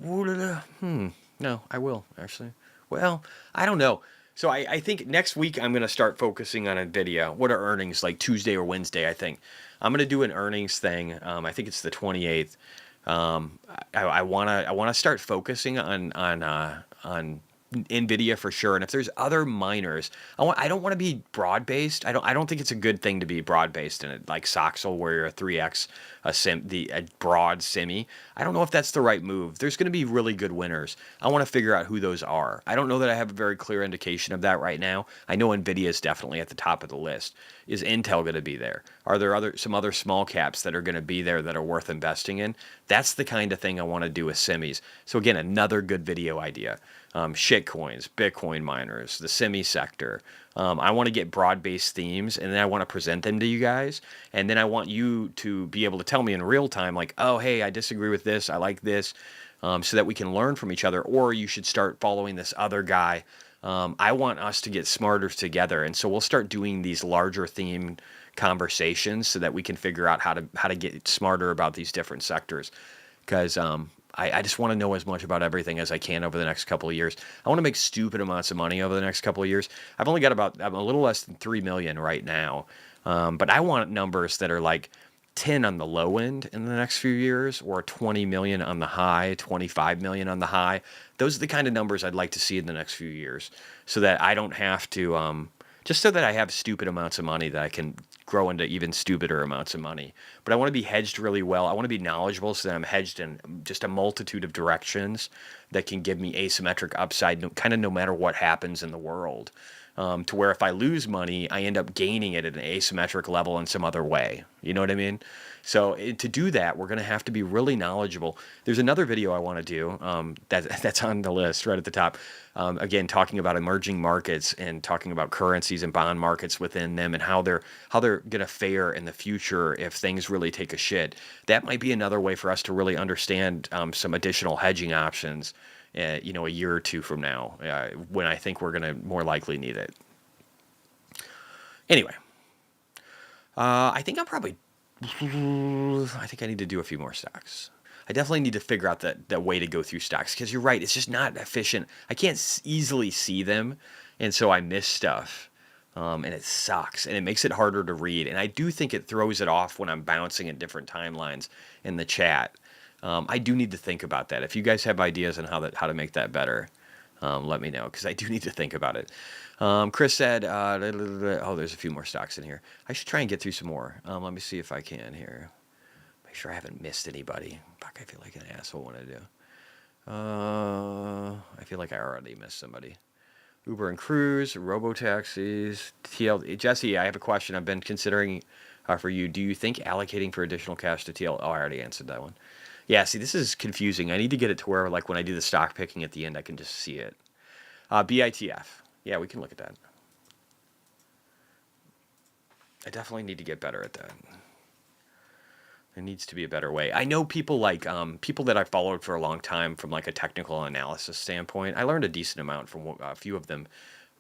I will, actually. Well, I don't know. So I think next week I'm going to start focusing on NVIDIA. What are earnings, like Tuesday or Wednesday, I think. I'm going to do an earnings thing. I think it's the 28th. I want to start focusing on NVIDIA for sure. And if there's other miners, I don't want to be broad based. I don't think it's a good thing to be broad based in it, like Soxel, where you're a 3x a broad semi. I don't know if that's the right move. There's going to be really good winners. I want to figure out who those are. I don't know that I have a very clear indication of that right now. I know NVIDIA is definitely at the top of the list. Is Intel going to be there? Are there some other small caps that are going to be there that are worth investing in? That's the kind of thing I want to do with semis. So again, another good video idea. Shitcoins, Bitcoin miners, the semi sector. I want to get broad-based themes, and then I want to present them to you guys. And then I want you to be able to tell me in real time, like, oh, hey, I disagree with this, I like this, so that we can learn from each other. Or you should start following this other guy. I want us to get smarter together, and so we'll start doing these larger theme conversations so that we can figure out how to get smarter about these different sectors. Because I just want to know as much about everything as I can over the next couple of years. I want to make stupid amounts of money over the next couple of years. I've only got I'm a little less than 3 million right now. But I want numbers that are like 10 on the low end in the next few years, or 20 million on the high, 25 million on the high. Those are the kind of numbers I'd like to see in the next few years, so that I don't have to, just so that I have stupid amounts of money that I can grow into even stupider amounts of money. But I want to be hedged really well. I want to be knowledgeable so that I'm hedged in just a multitude of directions that can give me asymmetric upside, kind of no matter what happens in the world. To where if I lose money, I end up gaining it at an asymmetric level in some other way. You know what I mean? So to do that, we're going to have to be really knowledgeable. There's another video I want to do that's on the list right at the top. Again, talking about emerging markets and talking about currencies and bond markets within them and how they're going to fare in the future if things really take a shit. That might be another way for us to really understand some additional hedging options. A year or two from now, when I think we're going to more likely need it. Anyway, I think I need to do a few more stocks. I definitely need to figure out the way to go through stocks, because you're right, it's just not efficient. I can't easily see them, and so I miss stuff. And it sucks, and it makes it harder to read. And I do think it throws it off when I'm bouncing in different timelines in the chat. I do need to think about that. If you guys have ideas on how to make that better, let me know, because I do need to think about it. Chris said, oh, there's a few more stocks in here. I should try and get through some more. Let me see if I can here. Make sure I haven't missed anybody. Fuck, I feel like an asshole when I do. I feel like I already missed somebody. Uber and Cruise, robo-taxis, TL. Jesse, I have a question I've been considering for you. Do you think allocating for additional cash to TL? Oh, I already answered that one. Yeah, see, this is confusing. I need to get it to where, like, when I do the stock picking at the end, I can just see it. BITF. Yeah, we can look at that. I definitely need to get better at that. There needs to be a better way. I know people like people that I followed for a long time from like a technical analysis standpoint. I learned a decent amount from a few of them,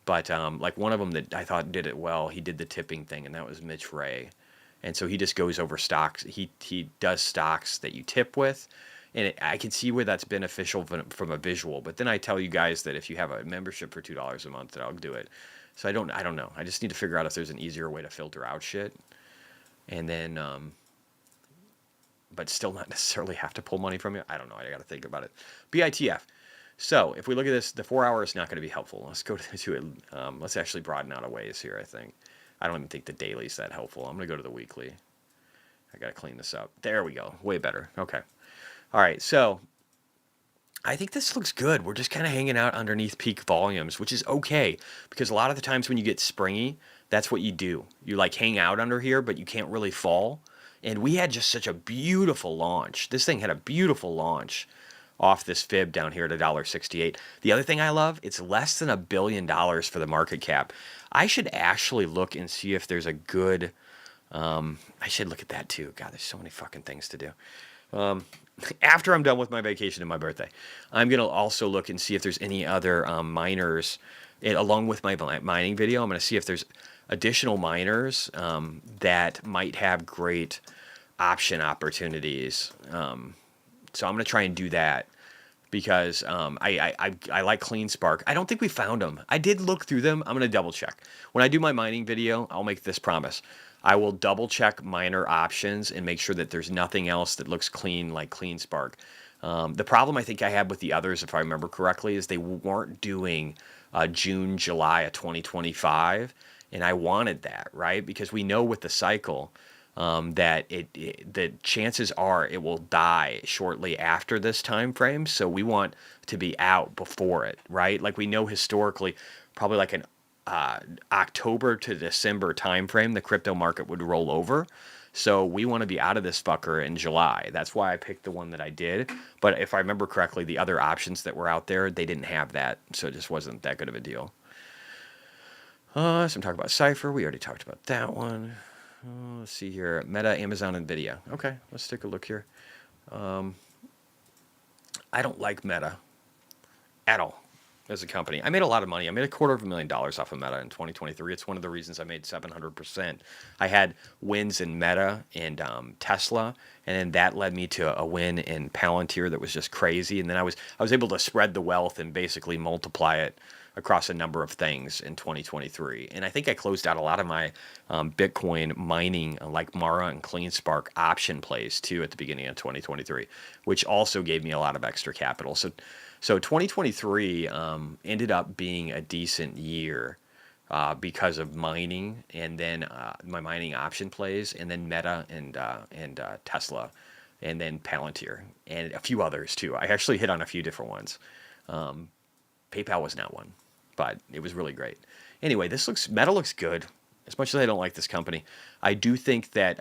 but like one of them that I thought did it well, he did the tipping thing, and that was Mitch Ray. And so he just goes over stocks. He does stocks that you tip with, and I can see where that's beneficial from a visual. But then I tell you guys that if you have a membership for $2 a month, that I'll do it. So I don't know. I just need to figure out if there's an easier way to filter out shit, and then but still not necessarily have to pull money from you. I don't know. I got to think about it. BITF. So if we look at this, the 4 hour is not going to be helpful. Let's go to it. Let's actually broaden out a ways here, I think. I don't even think the daily is that helpful. I'm going to go to the weekly. I got to clean this up. There we go. Way better. Okay. All right. So I think this looks good. We're just kind of hanging out underneath peak volumes, which is okay, because a lot of the times when you get springy, that's what you do. You like hang out under here, but you can't really fall. And we had just such a beautiful launch. This thing had a beautiful launch off this fib down here at $1.68. The other thing I love, it's less than $1 billion for the market cap. I should actually look and see if there's a good, I should look at that too. God, there's so many fucking things to do. After I'm done with my vacation and my birthday, I'm going to also look and see if there's any other miners, along with my mining video. I'm going to see if there's additional miners that might have great option opportunities. So I'm going to try and do that, because I like Clean Spark. I don't think we found them. I did look through them. I'm going to double check. When I do my mining video, I'll make this promise. I will double check miner options and make sure that there's nothing else that looks clean like Clean Spark. The problem I think I had with the others, if I remember correctly, is they weren't doing June, July of 2025. And I wanted that, right? Because we know with the cycle that the chances are it will die shortly after this time frame. So we want to be out before it, right? Like we know historically, probably like an October to December time frame, the crypto market would roll over. So we want to be out of this fucker in July. That's why I picked the one that I did. But if I remember correctly, the other options that were out there, they didn't have that. So it just wasn't that good of a deal. So I'm talking about Cypher. We already talked about that one. Let's see here. Meta, Amazon, NVIDIA. Okay, let's take a look here. I don't like Meta at all as a company. I made a lot of money. I made $250,000 off of Meta in 2023. It's one of the reasons I made 700%. I had wins in Meta and Tesla, and then that led me to a win in Palantir that was just crazy. And then I was able to spread the wealth and basically multiply it across a number of things in 2023. And I think I closed out a lot of my Bitcoin mining, like Mara and CleanSpark option plays too at the beginning of 2023, which also gave me a lot of extra capital. So 2023 ended up being a decent year because of mining, and then my mining option plays, and then Meta and Tesla, and then Palantir, and a few others too. I actually hit on a few different ones. PayPal was not one, but it was really great. Anyway, Meta looks good. As much as I don't like this company, I do think that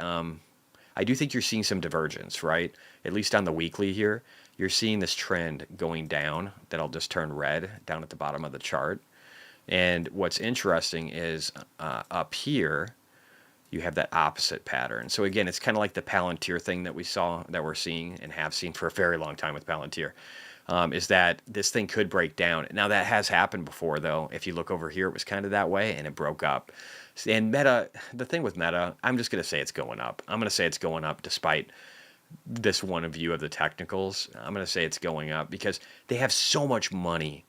you're seeing some divergence, right? At least on the weekly here, you're seeing this trend going down that I'll just turn red down at the bottom of the chart. And what's interesting is up here, you have that opposite pattern. So again, it's kind of like the Palantir thing that we're seeing and have seen for a very long time with Palantir. Is that this thing could break down. Now that has happened before though. If you look over here, it was kind of that way and it broke up. And Meta, the thing with Meta, I'm just going to say it's going up. I'm going to say it's going up despite this one view of the technicals, I'm going to say it's going up because they have so much money.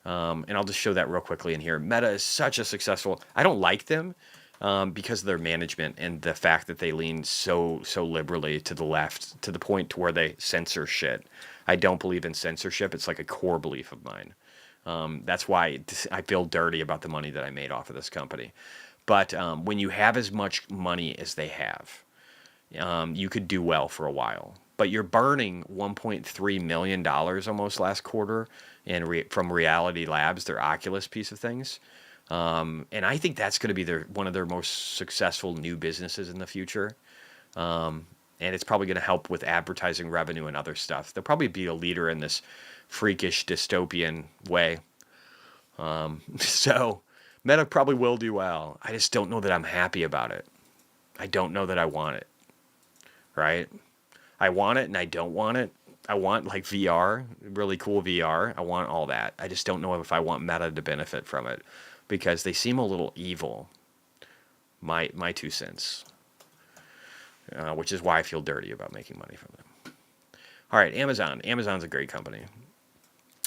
And I'll just show that real quickly in here. Meta is such a successful. I don't like them because of their management and the fact that they lean so liberally to the left to the point to where they censor shit. I don't believe in censorship. It's like a core belief of mine. That's why I feel dirty about the money that I made off of this company. But when you have as much money as they have, you could do well for a while. But you're burning $1.3 million almost last quarter from Reality Labs, their Oculus piece of things. And I think that's going to be one of their most successful new businesses in the future. And it's probably going to help with advertising revenue and other stuff. They'll probably be a leader in this freakish dystopian way. So Meta probably will do well. I just don't know that I'm happy about it. I don't know that I want it. Right? I want it and I don't want it. I want like VR, really cool VR. I want all that. I just don't know if I want Meta to benefit from it because they seem a little evil. My 2 cents. Which is why I feel dirty about making money from them. All right, Amazon. Amazon's a great company.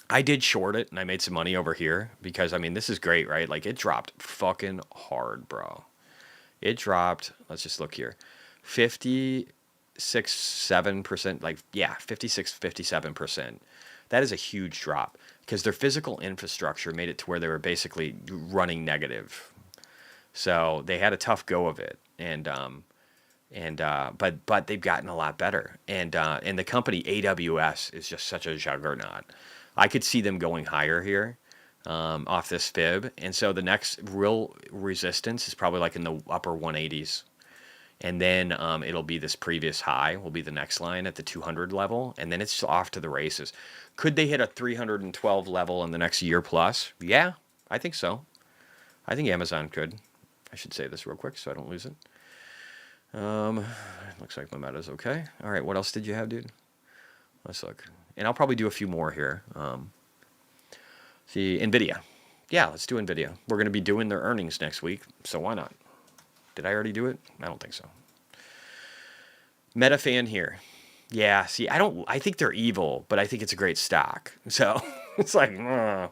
I did short it and I made some money over here because, I mean, this is great, right? Like, it dropped fucking hard, bro. It dropped, let's just look here, 56.7%, like, yeah, 57%. That is a huge drop because their physical infrastructure made it to where they were basically running negative. So they had a tough go of it. But they've gotten a lot better. And the company AWS is just such a juggernaut. I could see them going higher here off this fib. And so the next real resistance is probably like in the upper 180s. And then it'll be this previous high will be the next line at the 200 level. And then it's off to the races. Could they hit a 312 level in the next year plus? Yeah, I think so. I think Amazon could. I should say this real quick so I don't lose it. Looks like my meta's okay. All right, what else did you have, dude? Let's look. And I'll probably do a few more here. See, NVIDIA. Yeah, let's do NVIDIA. We're going to be doing their earnings next week, so why not? Did I already do it? I don't think so. Meta fan here. Yeah, see, I think they're evil, but I think it's a great stock. So it's like, I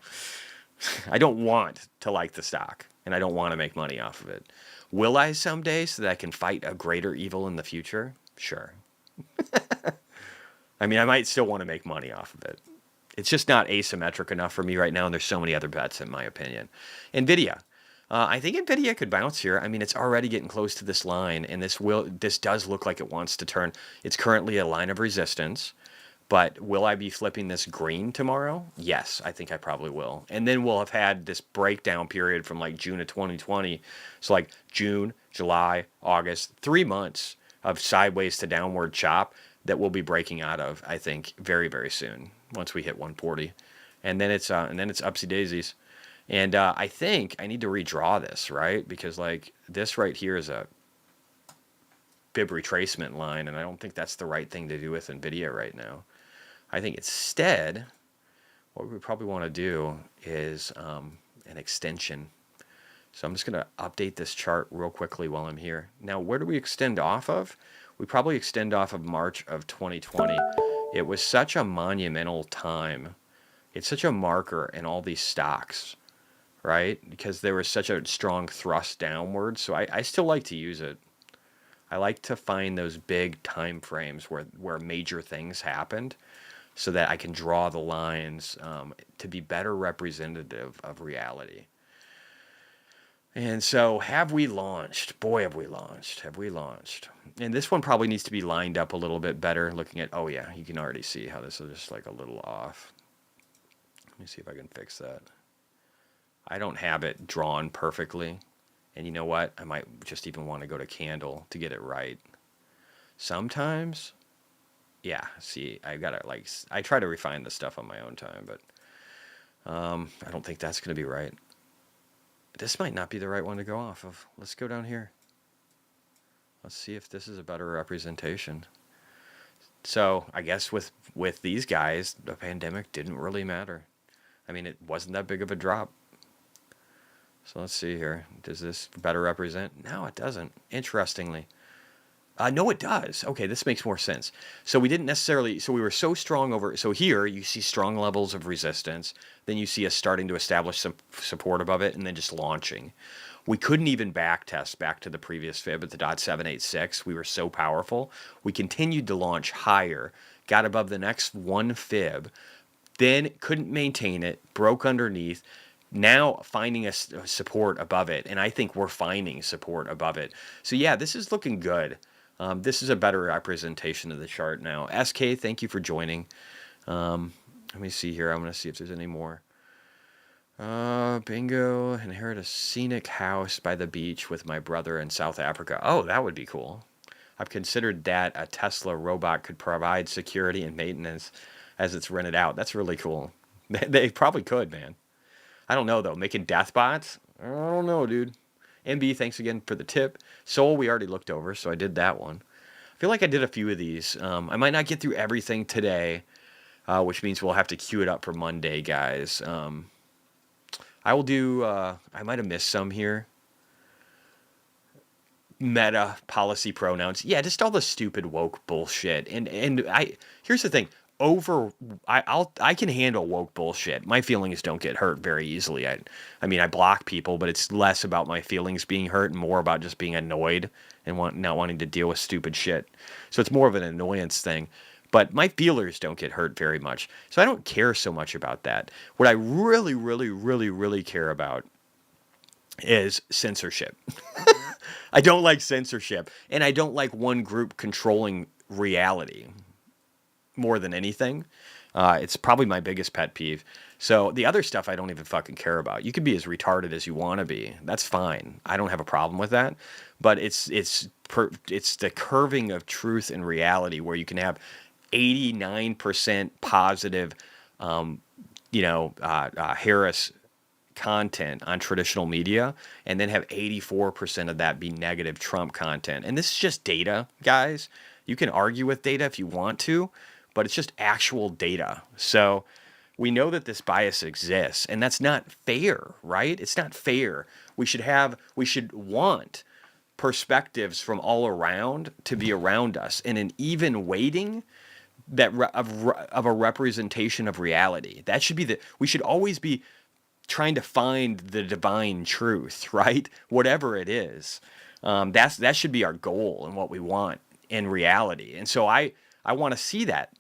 don't want to like the stock, and I don't want to make money off of it. Will I someday so that I can fight a greater evil in the future? Sure. I mean, I might still want to make money off of it. It's just not asymmetric enough for me right now, and there's so many other bets, in my opinion. NVIDIA. I think NVIDIA could bounce here. I mean, it's already getting close to this line, and this does look like it wants to turn. It's currently a line of resistance, but will I be flipping this green tomorrow? Yes, I think I probably will. And then we'll have had this breakdown period from like June of 2020. So like June, July, August, 3 months of sideways to downward chop that we'll be breaking out of, I think, very, very soon once we hit 140. And then it's upsy daisies. And I think I need to redraw this, right? Because like this right here is a fib retracement line, and I don't think that's the right thing to do with NVIDIA right now. I think instead, what we probably want to do is an extension. So I'm just going to update this chart real quickly while I'm here. Now, where do we extend off of? We probably extend off of March of 2020. It was such a monumental time. It's such a marker in all these stocks, right? Because there was such a strong thrust downward. So I still like to use it. I like to find those big time frames where major things happened so that I can draw the lines to be better representative of reality. And so have we launched? Boy, have we launched. Have we launched? And this one probably needs to be lined up a little bit better looking at, oh yeah, you can already see how this is just like a little off. Let me see if I can fix that. I don't have it drawn perfectly. And you know what? I might just even want to go to candle to get it right. Sometimes, yeah, see, I try to refine this stuff on my own time, but I don't think that's going to be right. This might not be the right one to go off of. Let's go down here. Let's see if this is a better representation. So I guess with these guys, the pandemic didn't really matter. I mean, it wasn't that big of a drop. So let's see here. Does this better represent? No, it doesn't. Interestingly. No, it does. Okay, this makes more sense. So we didn't necessarily, so we were so strong over, so here you see strong levels of resistance, then you see us starting to establish some support above it, and then just launching. We couldn't even back test back to the previous fib at the .786. We were so powerful. We continued to launch higher, got above the next one fib, then couldn't maintain it, broke underneath, now finding a support above it, and I think we're finding support above it. So yeah, this is looking good. This is a better representation of the chart now. SK, thank you for joining. Let me see here. I'm going to see if there's any more. Bingo, inherit a scenic house by the beach with my brother in South Africa. Oh, that would be cool. I've considered that a Tesla robot could provide security and maintenance as it's rented out. That's really cool. They probably could, man. I don't know, though. Making death bots? I don't know, dude. MB, thanks again for the tip. Soul, we already looked over, so I did that one. I feel like I did a few of these. I might not get through everything today, which means we'll have to queue it up for Monday, guys. I will do, I might have missed some here. Meta policy pronouns. Yeah, just all the stupid woke bullshit. And here's the thing. I can handle woke bullshit. My feelings don't get hurt very easily. I mean I block people, but it's less about my feelings being hurt and more about just being annoyed and not wanting to deal with stupid shit. So it's more of an annoyance thing. But my feelers don't get hurt very much. So I don't care so much about that. What I really, really, really, really care about is censorship. I don't like censorship, and I don't like one group controlling reality more than anything. It's probably my biggest pet peeve. So the other stuff I don't even fucking care about. You can be as retarded as you want to be. That's fine. I don't have a problem with that. But it's the curving of truth and reality where you can have 89% positive, Harris content on traditional media, and then have 84% of that be negative Trump content. And this is just data, guys. You can argue with data if you want to, but it's just actual data. So we know that this bias exists, and that's not fair, right? It's not fair. We should want perspectives from all around to be around us in an even weighting of a representation of reality. That should be we should always be trying to find the divine truth, right? Whatever it is. That should be our goal and what we want in reality. And so I want to see that.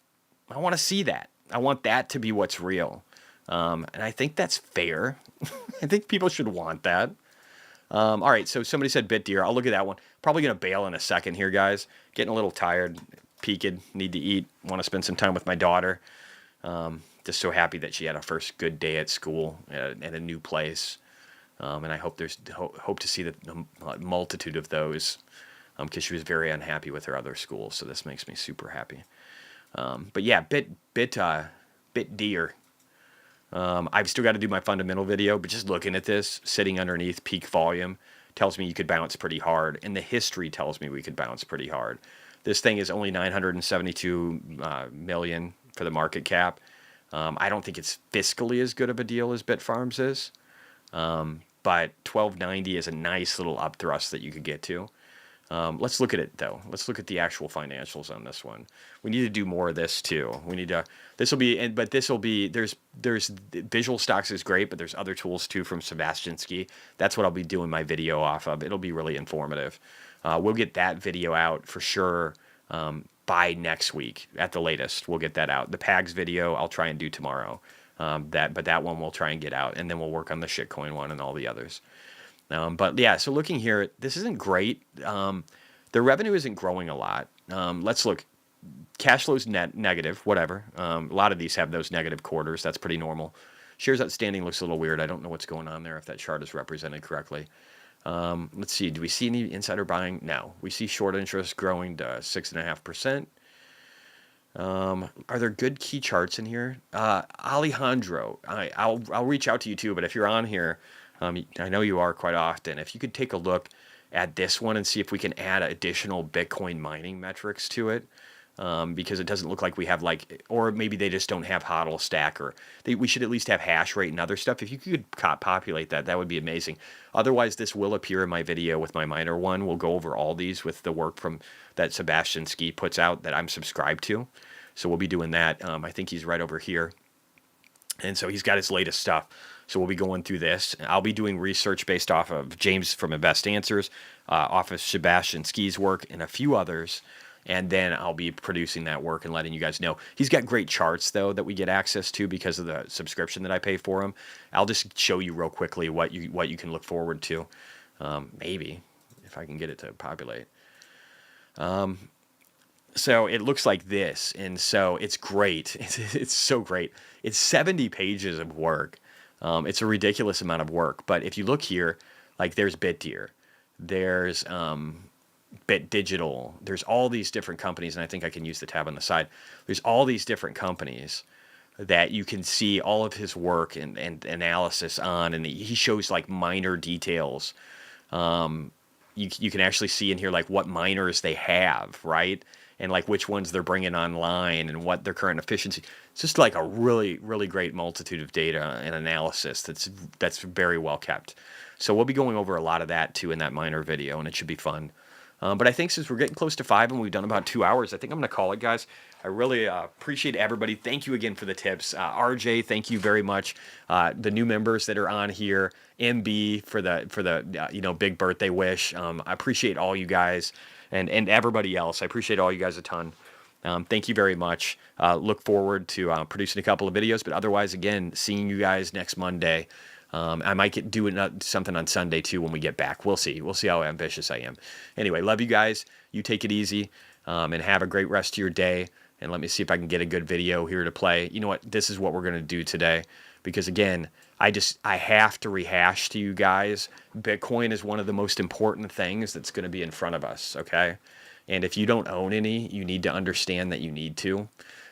I want to see that. I want that to be what's real. And I think that's fair. I think people should want that. All right, so somebody said bit deer. I'll look at that one. Probably going to bail in a second here, guys. Getting a little tired, peaked, need to eat, want to spend some time with my daughter. Just so happy that she had a first good day at school at a new place. And I hope hope to see the multitude of those because she was very unhappy with her other school. So this makes me super happy. But yeah, bit deer. I've still got to do my fundamental video, but just looking at this, sitting underneath peak volume, tells me you could bounce pretty hard. And the history tells me we could bounce pretty hard. This thing is only 972 million for the market cap. I don't think it's fiscally as good of a deal as Bitfarms is. But 1290 is a nice little upthrust that you could get to. Let's look at it though. Let's look at the actual financials on this one. We need to do more of this too. We need to. There's visual stocks is great, but there's other tools too from Sebastiansky. That's what I'll be doing my video off of. It'll be really informative. We'll get that video out for sure by next week at the latest. We'll get that out. The PAGS video I'll try and do tomorrow. But that one we'll try and get out, and then we'll work on the shitcoin one and all the others. But yeah, so looking here, this isn't great. The revenue isn't growing a lot. Let's look. Cash flow's negative, whatever. A lot of these have those negative quarters. That's pretty normal. Shares outstanding looks a little weird. I don't know what's going on there if that chart is represented correctly. Let's see. Do we see any insider buying? No. We see short interest growing to 6.5%. Are there good key charts in here? Alejandro, I'll reach out to you too, but if you're on here, I know you are quite often. If you could take a look at this one and see if we can add additional Bitcoin mining metrics to it, because it doesn't look like we have like, or maybe they just don't have HODL stack, or we should at least have hash rate and other stuff. If you could populate that, that would be amazing. Otherwise, this will appear in my video with my miner one. We'll go over all these with the work from that Sebastian Ski puts out that I'm subscribed to. So we'll be doing that. I think he's right over here. And so he's got his latest stuff. So we'll be going through this. I'll be doing research based off of James from Invest Answers, off of Sebastian Ski's work, and a few others. And then I'll be producing that work and letting you guys know. He's got great charts, though, that we get access to because of the subscription that I pay for him. I'll just show you real quickly what you can look forward to. Maybe, if I can get it to populate. So it looks like this, and so it's great. It's so great. It's 70 pages of work. It's a ridiculous amount of work. But if you look here, like there's BitDeer, there's Bit Digital, there's all these different companies, and I think I can use the tab on the side. There's all these different companies that you can see all of his work and analysis on, and he shows like minor details. You can actually see in here like what miners they have, right? And like which ones they're bringing online and what their current efficiency. It's just like a really, really great multitude of data and analysis that's very well kept. So we'll be going over a lot of that too in that miner video, and it should be fun. But I think since we're getting close to 5 and we've done about 2 hours, I think I'm going to call it, guys. I really appreciate everybody. Thank you again for the tips. RJ, thank you very much. The new members that are on here, MB for the big birthday wish. I appreciate all you guys and everybody else. I appreciate all you guys a ton. Thank you very much. Look forward to producing a couple of videos, but otherwise, again, seeing you guys next Monday. I might do something on Sunday too when we get back. We'll see. We'll see how ambitious I am. Anyway, love you guys. You take it easy, and have a great rest of your day. And let me see if I can get a good video here to play. You know what? This is what we're going to do today, because again, I have to rehash to you guys. Bitcoin is one of the most important things that's going to be in front of us. Okay. And if you don't own any, you need to understand that you need to.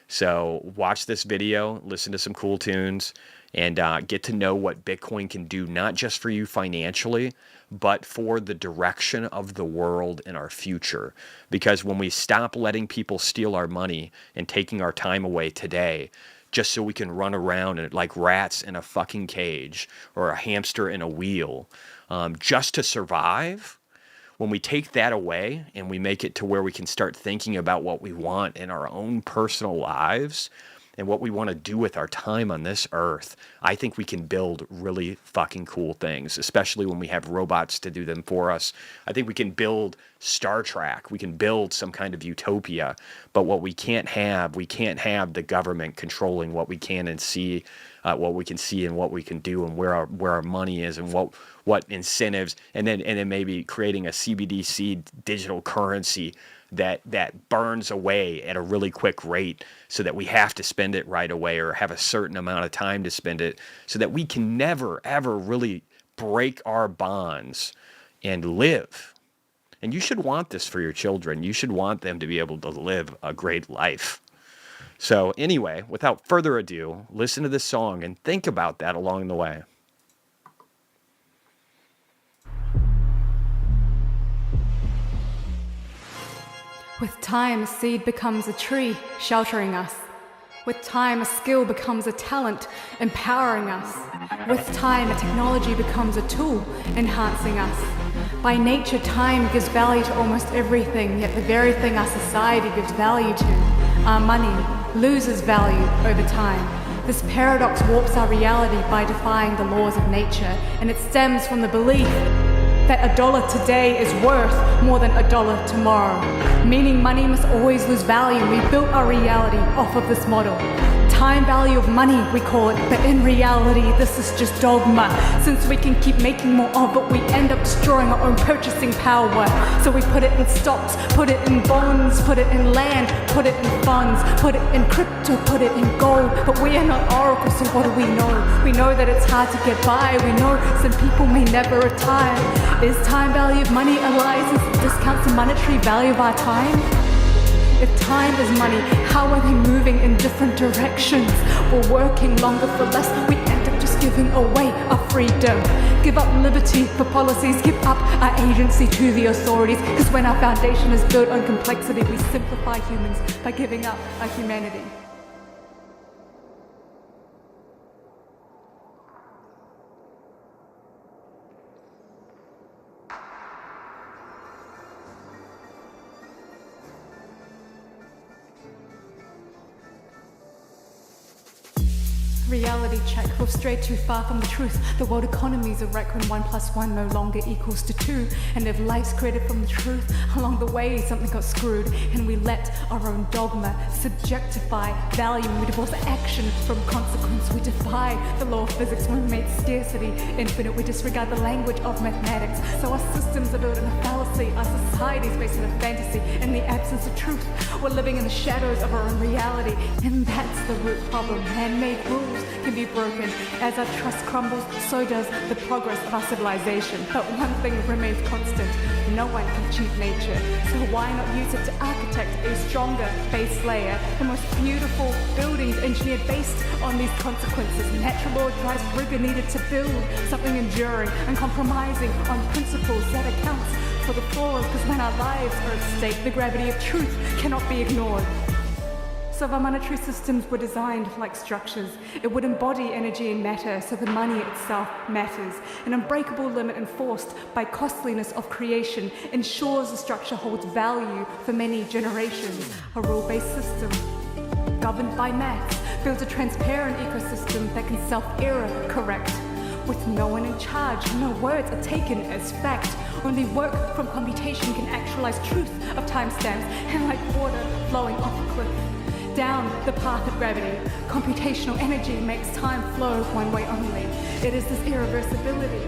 So watch this video, listen to some cool tunes, and get to know what Bitcoin can do, not just for you financially, but for the direction of the world and our future. Because when we stop letting people steal our money and taking our time away today, just so we can run around like rats in a fucking cage or a hamster in a wheel, just to survive, when we take that away and we make it to where we can start thinking about what we want in our own personal lives and what we want to do with our time on this earth, I think we can build really fucking cool things, especially when we have robots to do them for us. I think we can build Star Trek. We can build some kind of utopia. But what we can't have the government controlling what we can and see, what we can see and what we can do, and where our money is, and what incentives, and then maybe creating a CBDC digital currency that burns away at a really quick rate, so that we have to spend it right away or have a certain amount of time to spend it, so that we can never, ever really break our bonds and live. And you should want this for your children. You should want them to be able to live a great life. So anyway, without further ado, listen to this song and think about that along the way. With time, a seed becomes a tree, sheltering us. With time, a skill becomes a talent, empowering us. With time, a technology becomes a tool, enhancing us. By nature, time gives value to almost everything, yet the very thing our society gives value to, our money, loses value over time. This paradox warps our reality by defying the laws of nature, and it stems from the belief that $1 today is worth more than $1 tomorrow. Meaning money must always lose value. We built our reality off of this model. Time value of money, we call it, but in reality, this is just dogma. Since we can keep making more of it, we end up destroying our own purchasing power. So we put it in stocks, put it in bonds, put it in land, put it in funds, put it in crypto, put it in gold. But we are not oracles, so what do we know? We know that it's hard to get by. We know some people may never retire. Is time value of money a license that discounts the monetary value of our time? If time is money, how are they moving in different directions? We're working longer for less, we end up just giving away our freedom. Give up liberty for policies, give up our agency to the authorities. Because when our foundation is built on complexity, we simplify humans by giving up our humanity. Reality check, we've strayed too far from the truth. The world economy's a wreck when 1 + 1 no longer equals to 2. And if life's created from the truth, along the way something got screwed, and we let our own dogma subjectify value. We divorce action from consequence. We defy the law of physics when we make scarcity infinite. We disregard the language of mathematics. So our systems are built in a fallacy. Our society's based in a fantasy. In the absence of truth, we're living in the shadows of our own reality. And that's the root problem. Man-made rules can be broken. As our trust crumbles, so does the progress of our civilization. But one thing remains constant: no one can cheat nature. So why not use it to architect a stronger base layer? The most beautiful buildings engineered based on these consequences. Natural law drives rigor needed to build something enduring and compromising on principles that accounts for the flaws. Because when our lives are at stake, the gravity of truth cannot be ignored. So if our monetary systems were designed like structures, it would embody energy and matter, so the money itself matters. An unbreakable limit enforced by costliness of creation ensures the structure holds value for many generations. A rule-based system governed by maths builds a transparent ecosystem that can self-error correct. With no one in charge, no words are taken as fact. Only work from computation can actualize truth of timestamps, and like water flowing off a cliff down the path of gravity, computational energy makes time flow one way only. It is this irreversibility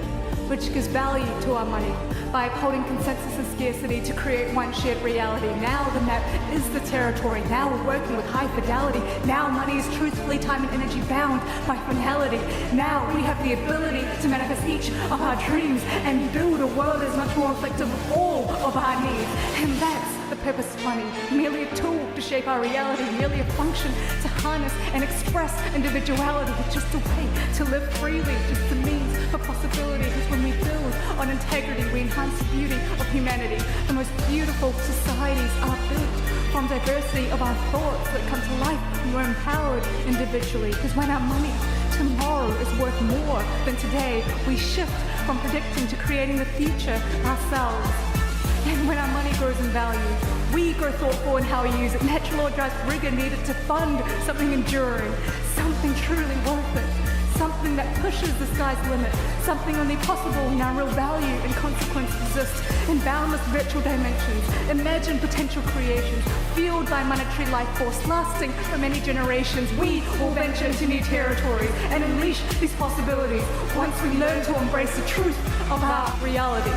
which gives value to our money by upholding consensus and scarcity to create one shared reality. Now the map is the territory. Now we're working with high fidelity. Now money is truthfully time and energy bound by finality. Now we have the ability to manifest each of our dreams and build a world that is much more reflective of all of our needs. And that's the purpose of money, merely a tool to shape our reality, merely a function to harness and express individuality, but just a way to live freely, just a means for possibility. Because when we build on integrity, we enhance the beauty of humanity. The most beautiful societies are built from diversity of our thoughts that come to life when we're empowered individually. Because when our money tomorrow is worth more than today, we shift from predicting to creating the future ourselves. And when our money grows in value, we grow thoughtful in how we use it. Natural law drives rigor needed to fund something enduring, something truly worth it, something that pushes the sky's limit, something only possible when our real value and consequence exist in boundless virtual dimensions. Imagine potential creations, fueled by monetary life force, lasting for many generations. We will venture into new territories and unleash these possibilities once we learn to embrace the truth of our reality.